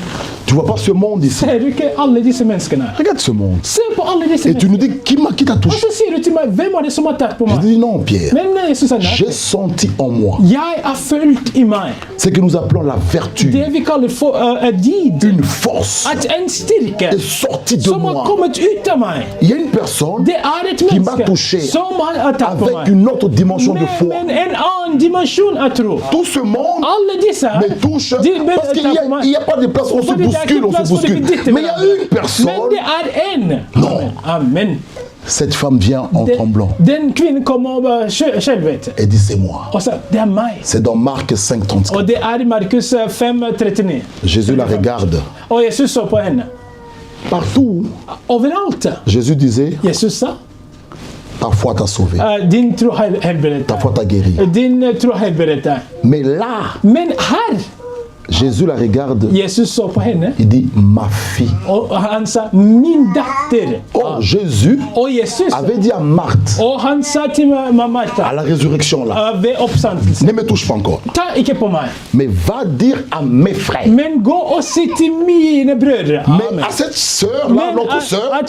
tu vois pas ce monde ici? ser du ikke alle disse menneskene her? Regarde ce monde. Se på alle disse Et tu nous menneskene. dis, qui t'a Og touché? så sier du til meg, hvem er det som har tatt på Je meg? dis, non, Pierre. Men Jesus er J'ai nær. senti en moi Jeg har følt i meg ce que nous appelons la vertu, det vi kaller for did. une force At en styrke est sortie de som har moi. kommet ut av meg. Il y a une personne Det er et qui m'a menneske touché som har tatt på avec meg. une autre dimension de foi. Men en annen dimensjon av tro. Tout ce monde Alle disse her, me touche de parce qu'il tar på meg. n'y a pas de place où on se Fordi det er ikke bouscule, on se plass for det bouscule. vi dytter Mais il y a hverandre. une personne, Men det er en. Non. Amen. cette femme vient en tremblant. Den kvinnen kommer skjelvet. Elle dit, c'est moi. Og sa, det er meg. C'est dans Marc 5, 34. Og det er i Markus 5,39. Jésus la regarde. Og Jesus så på henne. Partout, Overalt. Jésus disait, Jesus sa, ta foi t'a sauvé. din tro helbredet Ta deg. foi t'a guéri. Din tro helbredet deg. Mais là, Men her, Jésus la regarde. Jesus så på henne, Il dit, ma fille. og han sa, min datter. Or, Jésus Og Jesus, avait dit à Marthe, og han sa til Martha, à la résurrection là, ved oppstandelsen, ne me touche pas encore, ta ikke på meg, mais va dire à mes frères. men gå og si til mine brødre. Mais Amen. à cette sœur là, Men l'autre sœur, at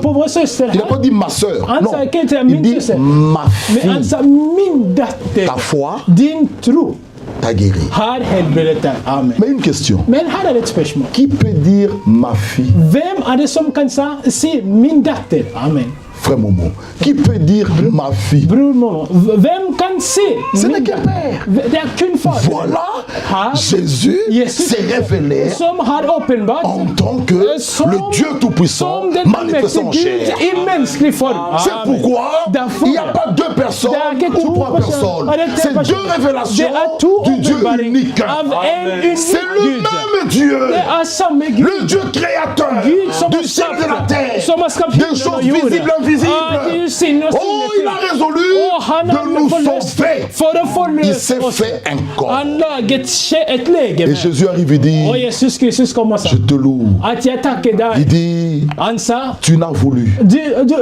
på vår søster il n'a pas her, dit ma sœur. Han Non, sa ikke til il min dit søster, ma men han fille. sa min datter, Ta foi din tro t'a guéri. har helbredet deg. Amen. Mais une question. Men her er et spørsmål. Qui peut dire ma fille? Hvem er det som kan si min datter? Amen. Frère Momo. Qui peut dire ma fille? Bror Momo, hvem kan si Ce min n'est qu'un datter? père. Det er kun far. Voilà, Her, Jésus Jesus s'est révélé som har åpenbart en tant que le Dieu Tout-Puissant som den manifesté en allmektige chair. Gud i menneskelig form. C'est Amen. pourquoi Derfor il n'y a pas deux personnes det er ikke ou to trois personnes. C'est deux Det révélations er to du Dieu åpenbaring unique. av en unik C'est le Gud. même Dieu, Det er samme Gud. le Dieu créateur Gud som har du ciel et de la skapt, terre, som har skapt des himmelen choses og jorden. visibles et Av invisibles. de usynlige og Oh, il a synlige ting. résolu Og han de har nous forløst sauver. for å Il forløse s'est oss. fait un corps. Han laget et Et legeme. Jésus arrive et dit, Og Jesus Kristus kom og sa je te loue. at jeg takker Il deg. dit, Han sa, tu n'as voulu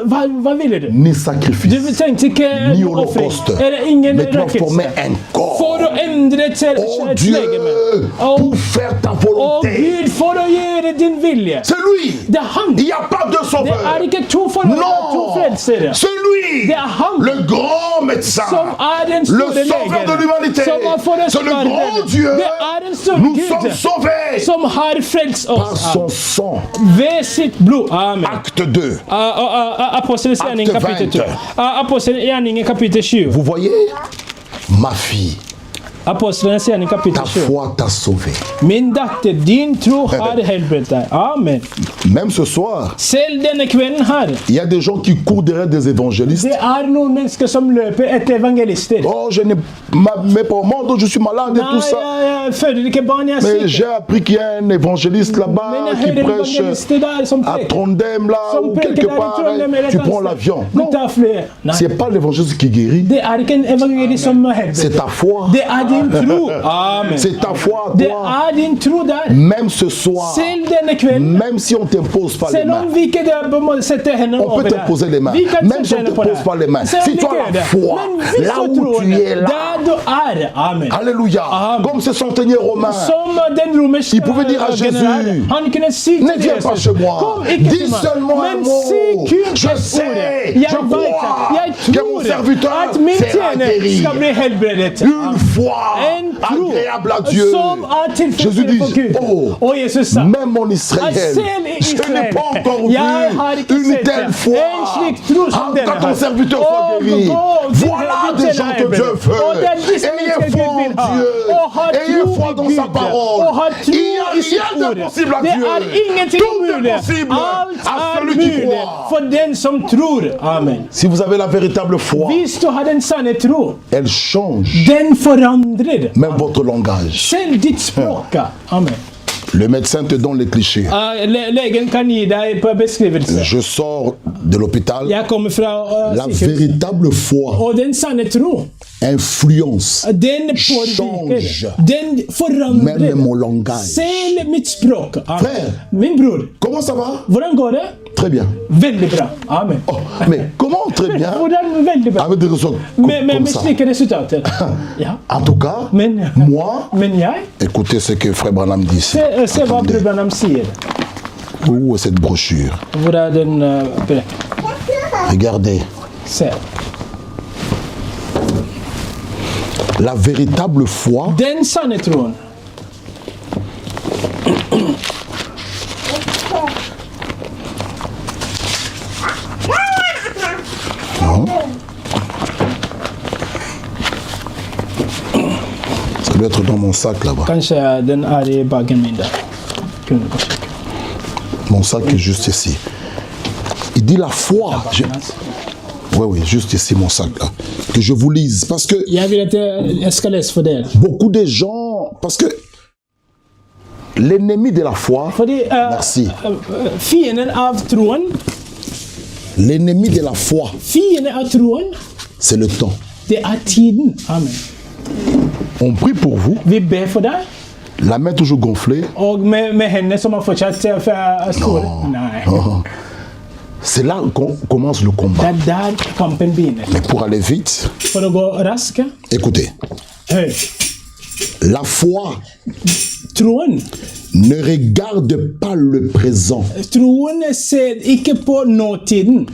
hva ville du? ni Du sacrifice, trengte ikke ni offring holocauste, eller ingen mais tu as formé røkkelse un corps. for å endre til Oh et Dieu, legeme. pour faire ta Og volonté. Gud for å gjøre din vilje. C'est lui. Det er han. Il n'y a pas de Det sauveur. er ikke to to Non, frelsere. c'est lui, Det er han le grand médecin, som er den le store sauveur de legen. l'humanité. Som har forresten C'est le verden. grand Dieu. Det er den store Nous Gud sommes sauvés som har frelst par oss son sang. ved sitt blod. Amen. Acte 2. Apostelens gjerning Acte kapittel 2. 20. Apostelens gjerning kapittel 7. Vous voyez, Ma fille, Apostlene sier i ta kapittel 7. foi t'a sauvé. Min datter, din tro har helbredet deg. Amen. Même ce soir, Selv denne kvelden her, il y a des gens qui courent derrière des évangélistes. det noen mennesker som løper etter evangelister. Oh, je n'ai mais pas au monde, je suis malade et tout Nei, ça. jeg føder ikke barn, jeg er Mais syk. j'ai appris qu'il y a un évangéliste là-bas Men jeg qui hører prêche evangelister der som à preker. Trondheim là Som ou preker quelque der i part. Trondheim eller Tu et prends annet l'avion. sted. Non, Det flere. Nei, c'est pas l'évangéliste qui guérit, det ikke en evangelist som helbrer. c'est ta foi. Det din tro. Amen. C'est ta foi à Det toi. din tro der. Même ce soir, Selv denne kvelden. même si on t'impose pas les Selv mains, om vi ikke på en måte setter hendene on over peut t'imposer les mains. Vi kan Même si sette on ne hendene på t'impose deg. pas les mains. Selv om Si vi tu ikke as gjør la det. foi, Men hvis là du où tror tu det, es là, der du Amen. alléluia, Amen. comme ce centenier romain, Som den romerske Il pouvait dire à general, Jésus, han kunne si ne til viens pas Jesus, chez moi, kom ikke dis til meg, seulement un men mot, si kun je et sais, ord. je Jeg crois vet, jeg que mon tror serviteur at min sera tjener guéri. skal bli helbredet. Une foi En tro agréable à Dieu. som Jésus tilfredsstillende for dit, Gud. oh, Og Jesus sa, même en Israël, selv i je n'ai Israel, pas encore jeg har vu ikke une sett telle det. foi. En slik tro som denne Quand ton her. serviteur soit Og guéri, gå, voilà din des gens que helbredet. Dieu Og veut. det disse Ayez mennesker foi Gud vil en ha. Dieu. Og ha Ayez tro foi i dans Gud. sa parole. Og ha Il n'y tro a i sitt rien ord. d'impossible à Det Dieu. ingenting Tout est umulig. possible Alt à celui qui mulig croit. for den som tror. Amen. Si vous avez la véritable foi, Hvis du har den sanne tro, elle change den forandrer même votre langage. selv ditt språk. Amen. Le médecin te donne les clichés. Legen kan gi deg på beskrivelse. Je sors de l'hôpital. Jeg kommer fra La sykehus. véritable foi Og den sanne tro, influence den påvirker. Change. Den même forandrer mon langage. selv mitt språk. Amen. Frère. Min bror, Comment ça va? hvordan går det? Très bien. Veldig bra. Amen. Oh, mais comment très bien? Hvordan veldig bra. Avec des raisons Med comme ça. slike resultater. Ja. En tout cas, Men, moi, men jeg, écoutez ce que Frère Branham dit ici. se hva Attendez. bror Branham sier. Où est cette brochure? Hvor er den brekken? Regardez. Se. La véritable foi Den sanne troen. ça doit être dans mon sac là-bas. Kanskje den er i bagen min der. Kunne gå sjekke. Mon sac est juste ici. Il dit la foi. Oui, oui, juste ici mon sac là. Que je vous lise. Parce que Jeg vil at jeg skal lese for dere. beaucoup de gens. Parce que l'ennemi de la foi. Fordi Merci. fienden av troen, L'ennemi de la foi, fienden av troen, c'est le temps. det er tiden. Amen. On prie pour vous. Vi ber for deg, La main toujours gonflée. og med hendene som har fortsatt store. Nei. C'est là qu'on commence le Det combat. er der kampen begynner. Mais pour aller vite, For å gå raskt, écoutez. hør. La foi Troen, ne regarde pas le présent. troen ser ikke på nåtiden.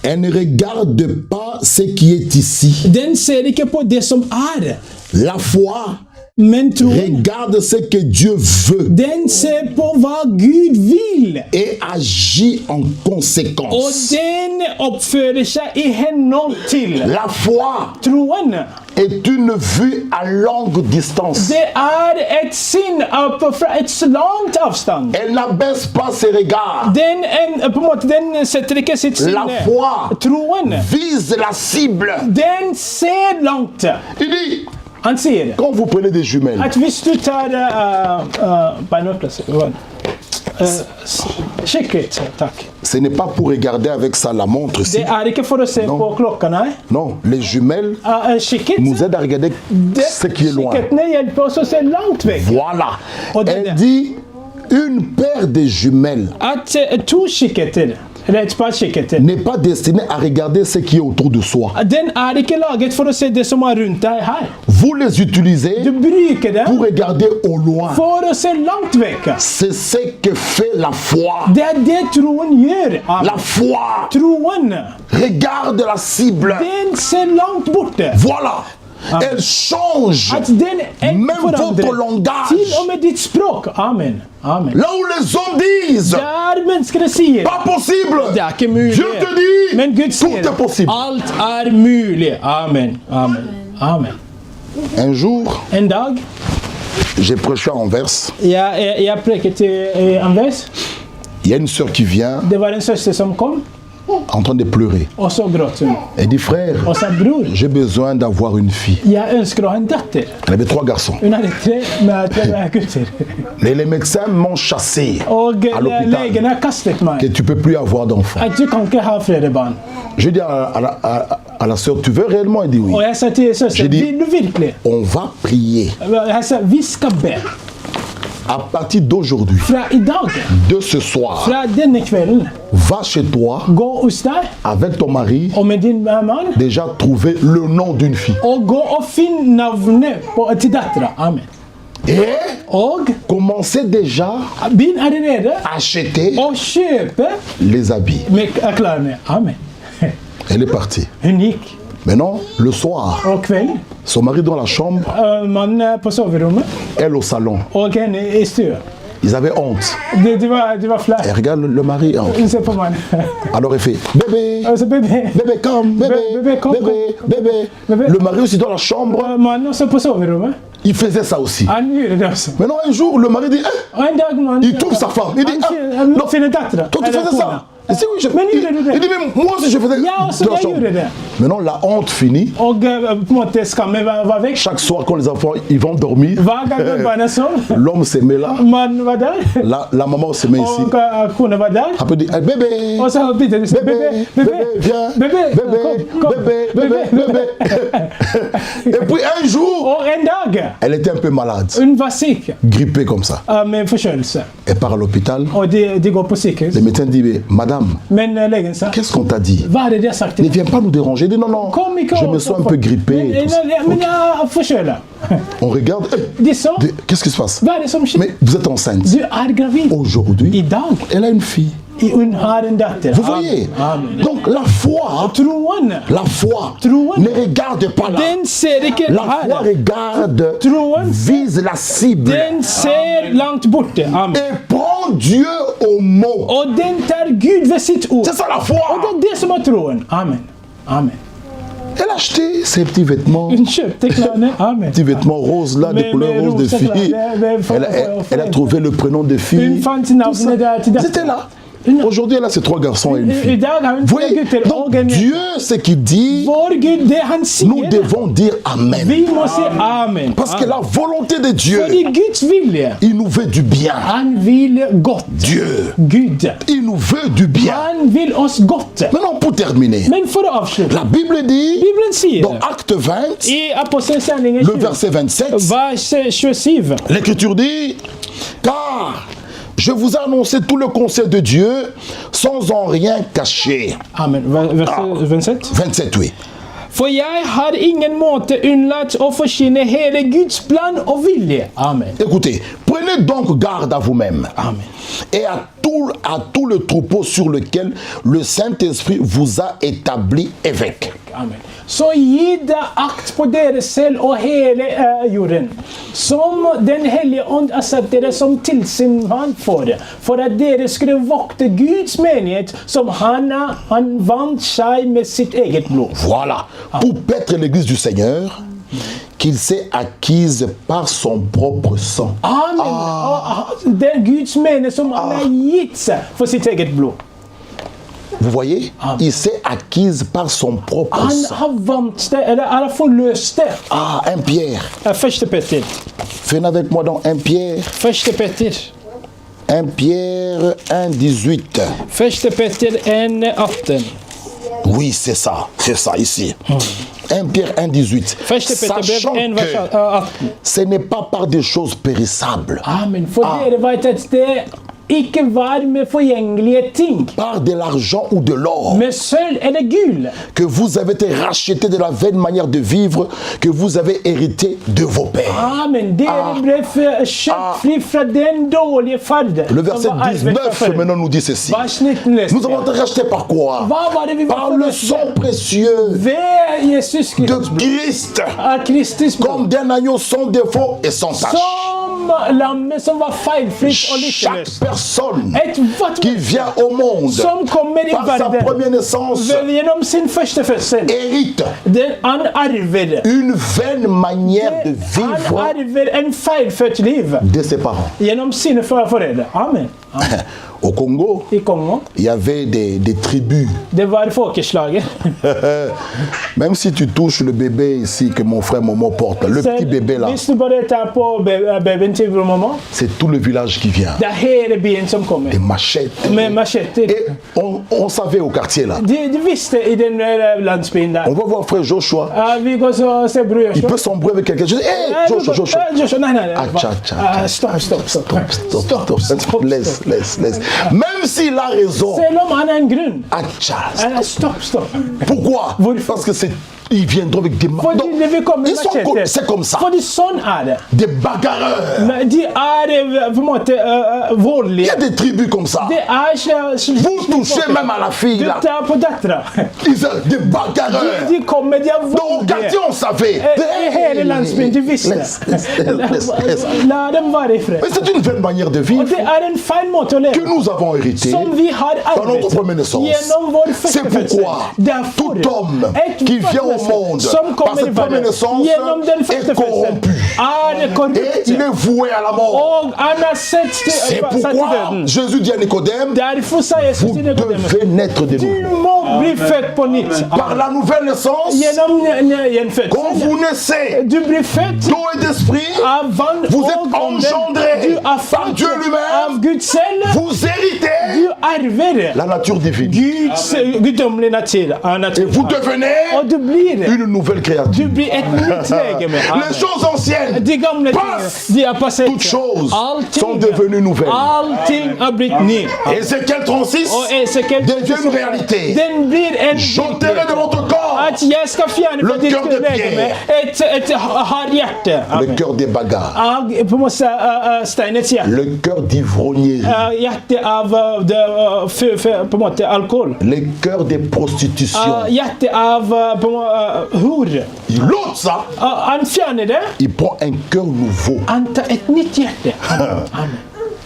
Elle ne regarde pas ce qui est ici. Den ser ikke på det som er. La foi Men troen, regarde ce que Dieu veut den ser på hva Gud vil. et agit en Og conséquence. den oppfører seg i henhold til. La foi Troen, est une vue à longue distance. det er et sinn fra et langt avstand. Elle n'abaisse pas ses regards. På en måte, den setter ikke sitt La sinne. foi Troen, vise la cible. den ser langt. Il dit, Han sier quand vous prenez des jumelles, at hvis du tar kikkert, takk. ce n'est pas pour regarder avec ça la montre ici. Det er ikke for å se Non. på klokka, nei. Non, les jumelles Kikkert, nous aident à regarder ce qui est loin. kikkertene hjelper oss å se langt vekk. Voilà. Oh, Elle dit une paire de jumelles At to kikkerter, eller et par kikkerter, n'est pas destinée à regarder ce qui est autour de soi. den er ikke laget for å se det som er rundt deg her. Vous les utilisez Du bruker det pour regarder au loin. for å se langt vekk. C'est ce que fait la foi. Det er det troen gjør. La foi Troen, regarde la cible. den ser langt borte. Voilà. Elle change At den même votre forandrer langage. til og med ditt språk. Amen. Amen. Là où les hommes disent Der menneskene sier pas possible, det er ikke mulig. Dieu te dit Men Gud tout sier est possible. alt er mulig. Amen. Amen. Amen. Un jour, En dag, j'ai prêché à Anvers. jeg preket i Anvers. Il y a une sœur qui vient Det var en søster som kom, en train de pleurer. og så gråt hun. Elle dit, frère, Og sa bror, j'ai besoin d'avoir une fille. jeg ønsker å ha en datter. Elle avait 3 garçons. Hun hadde 3 gutter. Les médecins m'ont chassé Og à l'hôpital. legen har kastet Que meg. tu peux plus avoir d'enfants. At du kan ikke ha flere barn. Je dis à la sœur, tu veux réellement? Elle dit oui. Og jeg sa til J'ai søsteren, dit- vil du virkelig? On va prier. Jeg sa, vi skal be. À partir d'aujourd'hui, Fra i dag, de ce soir, fra denne kvelden, va chez toi gå hos deg, avec ton mari, og med din mann, déjà trouver le nom d'une fille. og gå og finn navnet til dattera. Amen. Et Og commencez déjà begynn allerede à acheter å kjøpe les habits. med klærne. Amen. Elle est partie. Hun gikk. Maintenant, le soir, Og kvelden, son mari dans la chambre, mannen er på soverommet, elle au salon. og henne i stua. Ils avaient honte. De var flau. Elle regarde le mari. Oh. Hun ser på mannen. Alors elle fait, bébé, Og så bébé. bébé, come, bébé, Bébé, come, bébé, bébé. Bébé. Le mari aussi dans la chambre, Mannen også på soverommet. il faisait ça aussi. Han gjorde det også. Maintenant, un jour, le mari dit, eh, Og en dag mannen, il trouve sa femme. Il dit, ah, non, finner dattera. toi tu Eller faisais kona. ça. Il dit, oui, je, Men gjorde du det? il dit, mais moi aussi je faisais Ja, også dans la jeg chambre. gjorde det. Maintenant, la honte finit. Og på en måte skammen var vekk. Chaque soir, quand les enfants ils vont dormir, Hver gang barna sov, l'homme se met là, mannen var der, la maman se met ici. og kona var der. Après, dit, eh, bébé, Og så begynte de å si bébé, bébé, bébé, viens, bébé, bébé, kom, bébé, bébé, bébé. Et puis un jour, Og en dag, elle était un peu malade, hun var syk grippée comme ça. med forkjølelse. Elle part à l'hôpital. Og de går på sykehus. Le médecin dit, mais, madame, Men legen sa, qu'est-ce qu'on t'a dit? hva er det de har sagt til Ne deg? viens pas nous déranger. Elle dit, non, non, Kom ikke je og- me sens un peu grippé. Men, tout ça. men jeg er forkjøla. On regarde, eh, De så, qu'est-ce qui se passe? hva er det som skjer? Mais vous êtes enceinte. Du er gravid. I Aujourd'hui, dag, elle a une fille. hun har en datter. Vous voyez? Amen. Donc la foi, Troen, la foi Troen. ne regarde pas là. den ser ikke La foi her. regarde, Troen. vise la cible Den ser langt borte. Amen. et prend Dieu au mot. Og den tar Gud ved sitt ord. C'est ça la Og foi. det er det som er troen. Amen. Amen. Elle a acheté ses petits vêtements, Hun kjøpte klærne. Amen. petits vêtements roses là, de Mais- couleur mais rose de rosa, fille. mais- Elle a trouvé le prénom de Hun fille. fant Tout ça. navnet der til C'était datteren. là. Aujourd'hui, elle a ses 3 garçons et une I fille. dag har hun Vous tre voyez? gutter og Donc en Dieu, ce qu'il dit, Vår Gud, det han nous sier, devons dire Amen. vi må si amen. Parce que la volonté de Dieu, Fordi Guds vilje, il nous veut du bien. han vil godt. Dieu, Gud, il nous veut du bien. han vil oss godt. Maintenant, pour terminer, Men for å avslutte, la Bible dit, Bibelen sier dans Acte 20, i Apostelens gjerninger le 20, verset 27, vers 27, l'Écriture dit, car je vous ai annoncé tout le conseil de Dieu sans en rien cacher. Amen, vers 27. 27, oui. For jeg har ingen måte unnlatt å forkynne hele Guds plan og vilje. Amen. Écoutez, prenez donc garde à vous-même Amen. et à tout le troupeau sur lequel le Saint-Esprit vous a établi évêque. Amen. Så gi deg akt på dere selv og hele jorden, som den hellige ånd har satt dere som tilsynsmann for at dere skulle vokte Guds menighet, som han vant seg med sitt eget blod. Voilà, pour paître l'église du Seigneur, qu'il s'est acquise par son propre sang. Amen. Det er Guds menighet som han har gitt seg for sitt eget blod. Vous voyez, il s'est acquise par son propre Han sang. har vant det, eller han har forløst det. Ah, 1 Pierre. Første Petter. Faites avec moi dans 1 Pierre. Første Petter. 1 Pierre 1, 18. Første Petter 1,18. Oui, c'est ça ici. 1 Pierre 1, 18. Første Petter Sachant brev 1, vers que 18. ce n'est pas par des choses périssables, Amen. For dere vet at det ikke var med forgjengelige ting, par de l'argent ou de l'or, med sølv eller gull, que vous avez été rachetés de la vaine manière de vivre que vous avez hérité de vos pères. Amen. Dere ble kjøpt fri fra den dårlige ferd. Le verset 19 maintenant nous dit ceci. Vers 19 leser Nous avons été rachetés par quoi? Hva var det vi var Par le sang précieux ved Jesus de Kristus blod? Christ, Av Kristus blod. comme d'un agneau sans défaut et sans tache. Som lammet som var feilfritt og Chaque lykkelig. personne Ethvert qui vient au monde som kommer i par sa verden première naissance gjennom sin første fødsel, hérite han arver. une vaine manière de Han vivre arver en feilfødt liv de ses parents. gjennom sine foreldre. Amen. Au Congo, I Kongo, il y avait des tribus. det var folkeslaget. Même si tu touches le bébé ici que mon frère Momo porte, le petit bébé là, Hvis du bare tar på babyen til bror mamma, c'est tout le village qui vient. det hele byen som kommer. Des machettes. Med machetter. Et on savait au quartier là. De visste i den landsbyen der. On va voir frère Joshua. Vi går så ser bror Il Joshua. peut s'embrouiller avec quelqu'un. Je dis, hé, Joshua. Joshua, nei. Ah, tcha. Stopp. Laisse. Même s'il a raison. Selv om han en grunn. Ah, tcha. Stopp. Pourquoi? Parce que ils viendront avec des Fordi det vil komme machetter. C'est comme ça. Fordi sånn det. Des bagarreurs. Men de på en måte Il y voldelige. a des tribus comme ça. Det Vous touchez même à la fille Du là. tar på dattera. Des bagarreurs. De kommer, de er Donc au voldelige. quartier on savait. I hele landsbyen, de visste. Laisse. La dem være i fred. Mais c'est une vaine manière de Og vivre det en feil måte å que leve. nous avons hérité Som vi har par notre arvet première naissance. gjennom vår første C'est pourquoi Derfor, tout homme qui vient au monde som par kommer i cette première verden naissance gjennom den første est corrompu. fødsel, Et korrupt. il est voué à la mort. Og han sett C'est til pourquoi døden. Jésus dit à Nicodème, Derfor sa Jesus vous til Nikodemus, devez naître de du nouveau. må bli født på nytt. Par la nouvelle naissance, Gjennom quand gjenfødsel. vous naissez Du blir født d'eau et d'esprit, av vann vous og êtes ånden. engendrés Du er par født Dieu lui-même. av Gud selv. vous héritez Du arver la nature divine. guddommelig natur. Et vous devenez Og du blir une nouvelle créature. Du blir et nytt legeme. Les choses anciennes De gamle passent. ting, de er passert. Toutes choses sont Allting, devenues nouvelles. allting har blitt ny. Ézéchiel 36 Og Esekiel devient une réalité. den blir en J'ôterai de votre corps At jeg skal fjerne fra Le ditt cœur de legeme et hardt hjerte. le cœur des bagarres, Av på en måte steinets hjerte. le cœur d'ivrognerie, Hjerte av på en måte alkohol. le cœur des prostitutions. Hjerte av på en måte hor. Il ôte ça, Han fjerner det. il prend un cœur nouveau. Han tar et nytt hjerte. Amen.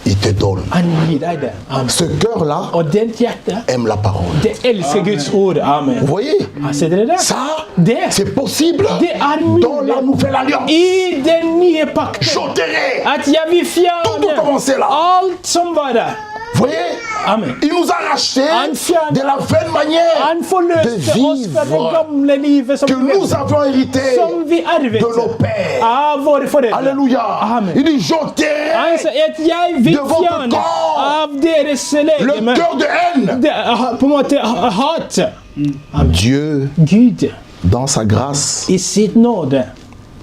Il te donne. Han gir deg det. Amen. Ce cœur-là Og det hjertet, aime la parole. det elsker Guds ord. Amen. Vous voyez, Ser dere det? ça, Det c'est possible Det er dans la nouvelle alliance. I den nye pakten. J'ôterai. At jeg vil Tout commencé fjerne là. alt som var der. Vous voyez, Amen. il nous a rachetés Han fjerner- de la vaine manière Han forløste de oss fra det vivre gamle livet som que nous avons hérité som vi arvet de nos pères. av våre foreldre. Alléluia. Amen. Il dit j'ôterai Han sa at jeg vil De votre fjerne corps. av deres le legeme cœur de haine. på en måte hat. Dieu, Gud dans sa grâce, i sitt nåde,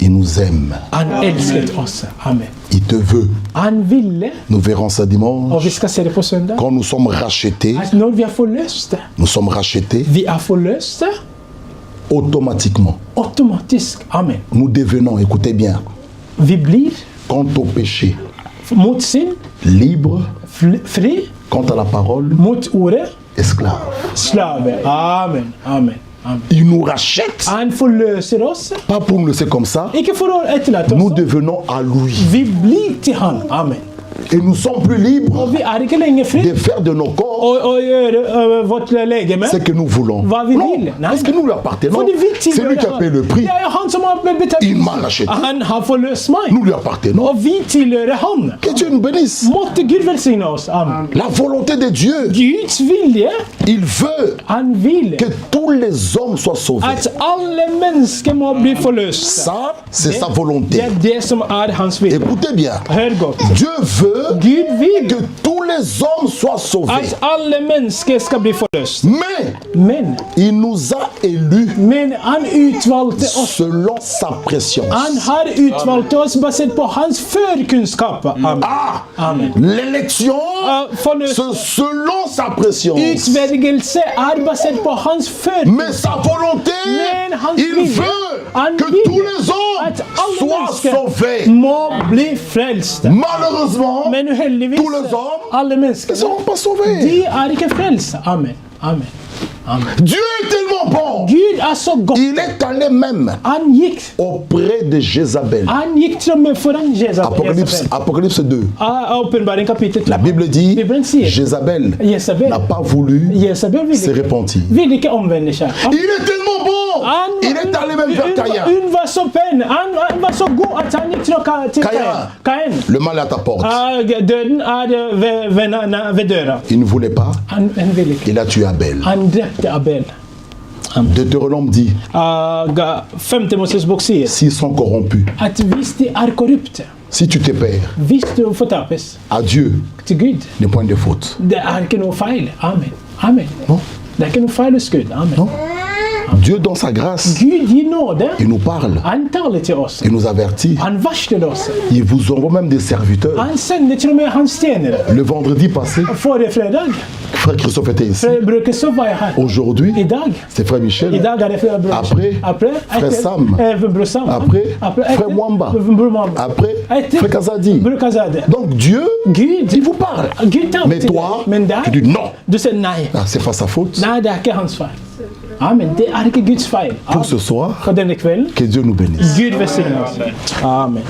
il nous aime. han elsket oss. Amen. Il te veut. Han ville, Nous verrons ça og dimanche. vi skal se det på søndag, Quand nous sommes rachetés, at når vi er forløst, nous sommes rachetés vi er forløst automatiquement. automatisk. Amen. Nous devenons, écoutez bien, Vi blir quant au péché, mot synd, libres, fri, quant à la parole, mot ordet, esclaves. slave. Amen. Amen. Amen. Il nous rachète, Han forløser oss, pas pour nous laisser comme ça, ikke for å etterlate nous oss. devenons à lui. Vi blir til han. Amen. Et nous sommes plus libres Og vi er ikke lenger fri de faire de nos corps å gjøre vårt legeme ce que nous voulons. hva vi Non, vil. Nei. parce que nous lui appartenons. Fordi vi C'est lui qui a tilhører payé le han. prix. Det er jo han som har betalt. Il m'a racheté. Han har forløst meg. Nous lui appartenons. Og vi tilhører han. Que Dieu nous bénisse. Måtte Gud velsigne oss. Amen. La volonté de Dieu, Guds vilje, il veut han vil que tous les hommes soient sauvés. at alle mennesker må bli forløst. Ça, c'est sa Det volonté. er det som er hans vilje. Écoutez bien. Hør godt. Dieu veut Gud vil que tous les hommes soient sauvés. at alle mennesker skal bli forløst. Men il nous a élus han utvalgte oss. selon sa préscience. Han har utvalgt oss basert på hans førkunnskap. Amen. Ah, Amen. l'élection, Forløst. c'est selon sa préscience. Utvelgelse er basert på hans Mais sa volonté, Men hans il vilje, veut han que vil tous les hommes at alle soient mennesker sauvés. må bli frelst. Malheureusement, Men uheldigvis, tous les hommes alle mennesker, ne seront pas sauvés. de er ikke frelst. Amen. Amen. Amen. Dieu est tellement bon. Gud är så god. Il est allé même Han gick auprès de Jézabel. till och med föran Apocalypse 2. Uppenbarelse kapitel 2. La Bible dit Bibeln säger Jézabel Jezabel n'a pas voulu Jezabel se repentir. vill inte omvända sig. Il est tellement bon. Il est allé même vers Caïn. Han var så pen. Han var så god att han gick till Kain. Le mal est à ta porte. Döden är vid dörren. Il ne voulait pas. Han ville inte. Il a tué Abel. Han dräpte Abel. Deutéronome dit 5 Mosebok säger s'ils sont corrompus, att visst de är korrupta. si tu te perds, Visst du förtappes à Dieu till Gud. n'est point de faute. Det är inte något fel. Amen. Amen. Non. Det är inte något fel hos Gud. Amen. Non. Dieu dans sa grâce, Gud ger nåde. il nous parle, Han talar till oss. il nous avertit. Han varslar oss. Il vous envoie même des serviteurs. Han sänder till och med hans tjänare. Le vendredi passé, Förra fredag. frère Christophe était ici. Brukar så vara här. Aujourd'hui, Idag. c'est frère Michel. Idag är det Après, frère Sam. Bror Sam. Après, frère Mwamba. Bror Mwamba. Après, frère Kazadi. Bror Kazadi. Donc Dieu, Gud, il vous parle. Gud talar Mais till toi, dig. Men där, tu dis non. du säger nej. Ah, c'est pas sa faute. Nej, det är inte hans fel. Amen. Det är inte Guds fel. Pour ce soir, För denna kväll. que Dieu nous bénisse. Gud välsigne oss. Amen.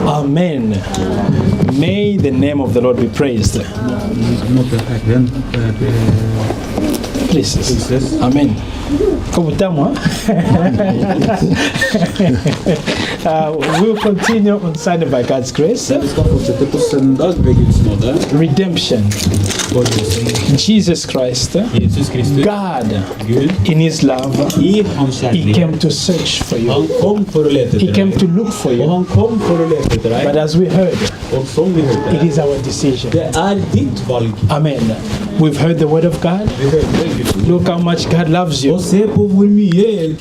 Amen. May the name of the Lord be praised. Please. Amen. Como estamos? We'll continue on Sunday by God's grace. Vi skal fortsette på søndag ved Guds nåde. Redemption. Jesus Christ, Jesus Kristus, God, Gud, in His love, i hans He kjærlighet. came to search for you. Han kom for å lete He etter came to deg. look for Og you. han kom for å lete etter But deg. as we heard, Og som vi it hørte, is our decision. det er ditt valg. Amen. We've heard the word of God. Vi hørte Guds ord. Look how much God loves you. Og se på hvor mye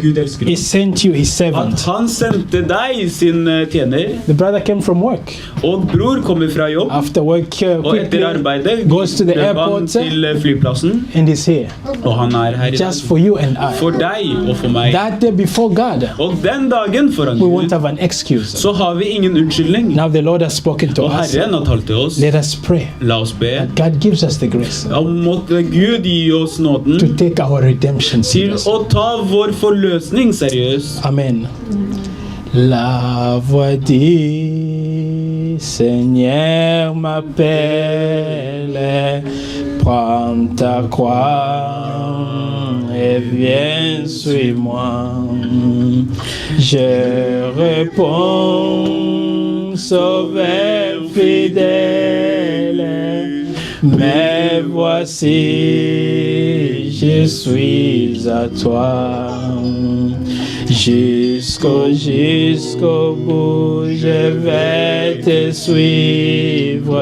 Gud elsker He deg. sent you His At servant. han sendte deg sin tjener, The brother came from work. og bror kommer fra jobb, After work, og etter quickly arbeidet goes to the løp han airport til flyplassen, and is here. og han er her i Just dag. for you and I. For deg og for meg. That day before God, Og den dagen foran we won't Gud, have an excuse. så har vi ingen unnskyldning. Now the Lord has spoken to Og us. Herren har talt til oss. Let us pray. La oss be. God gives us the grace Ja, måtte Gud gi oss to nåden take our redemption til serious. å ta vår forløsning seriøst. Amen. La voix du Seigneur m'appelle, prends ta croix et viens, suis-moi. Je réponds, Sauveur fidèle, mais voici, je suis à toi. Jusqu'au bout, je vais te suivre.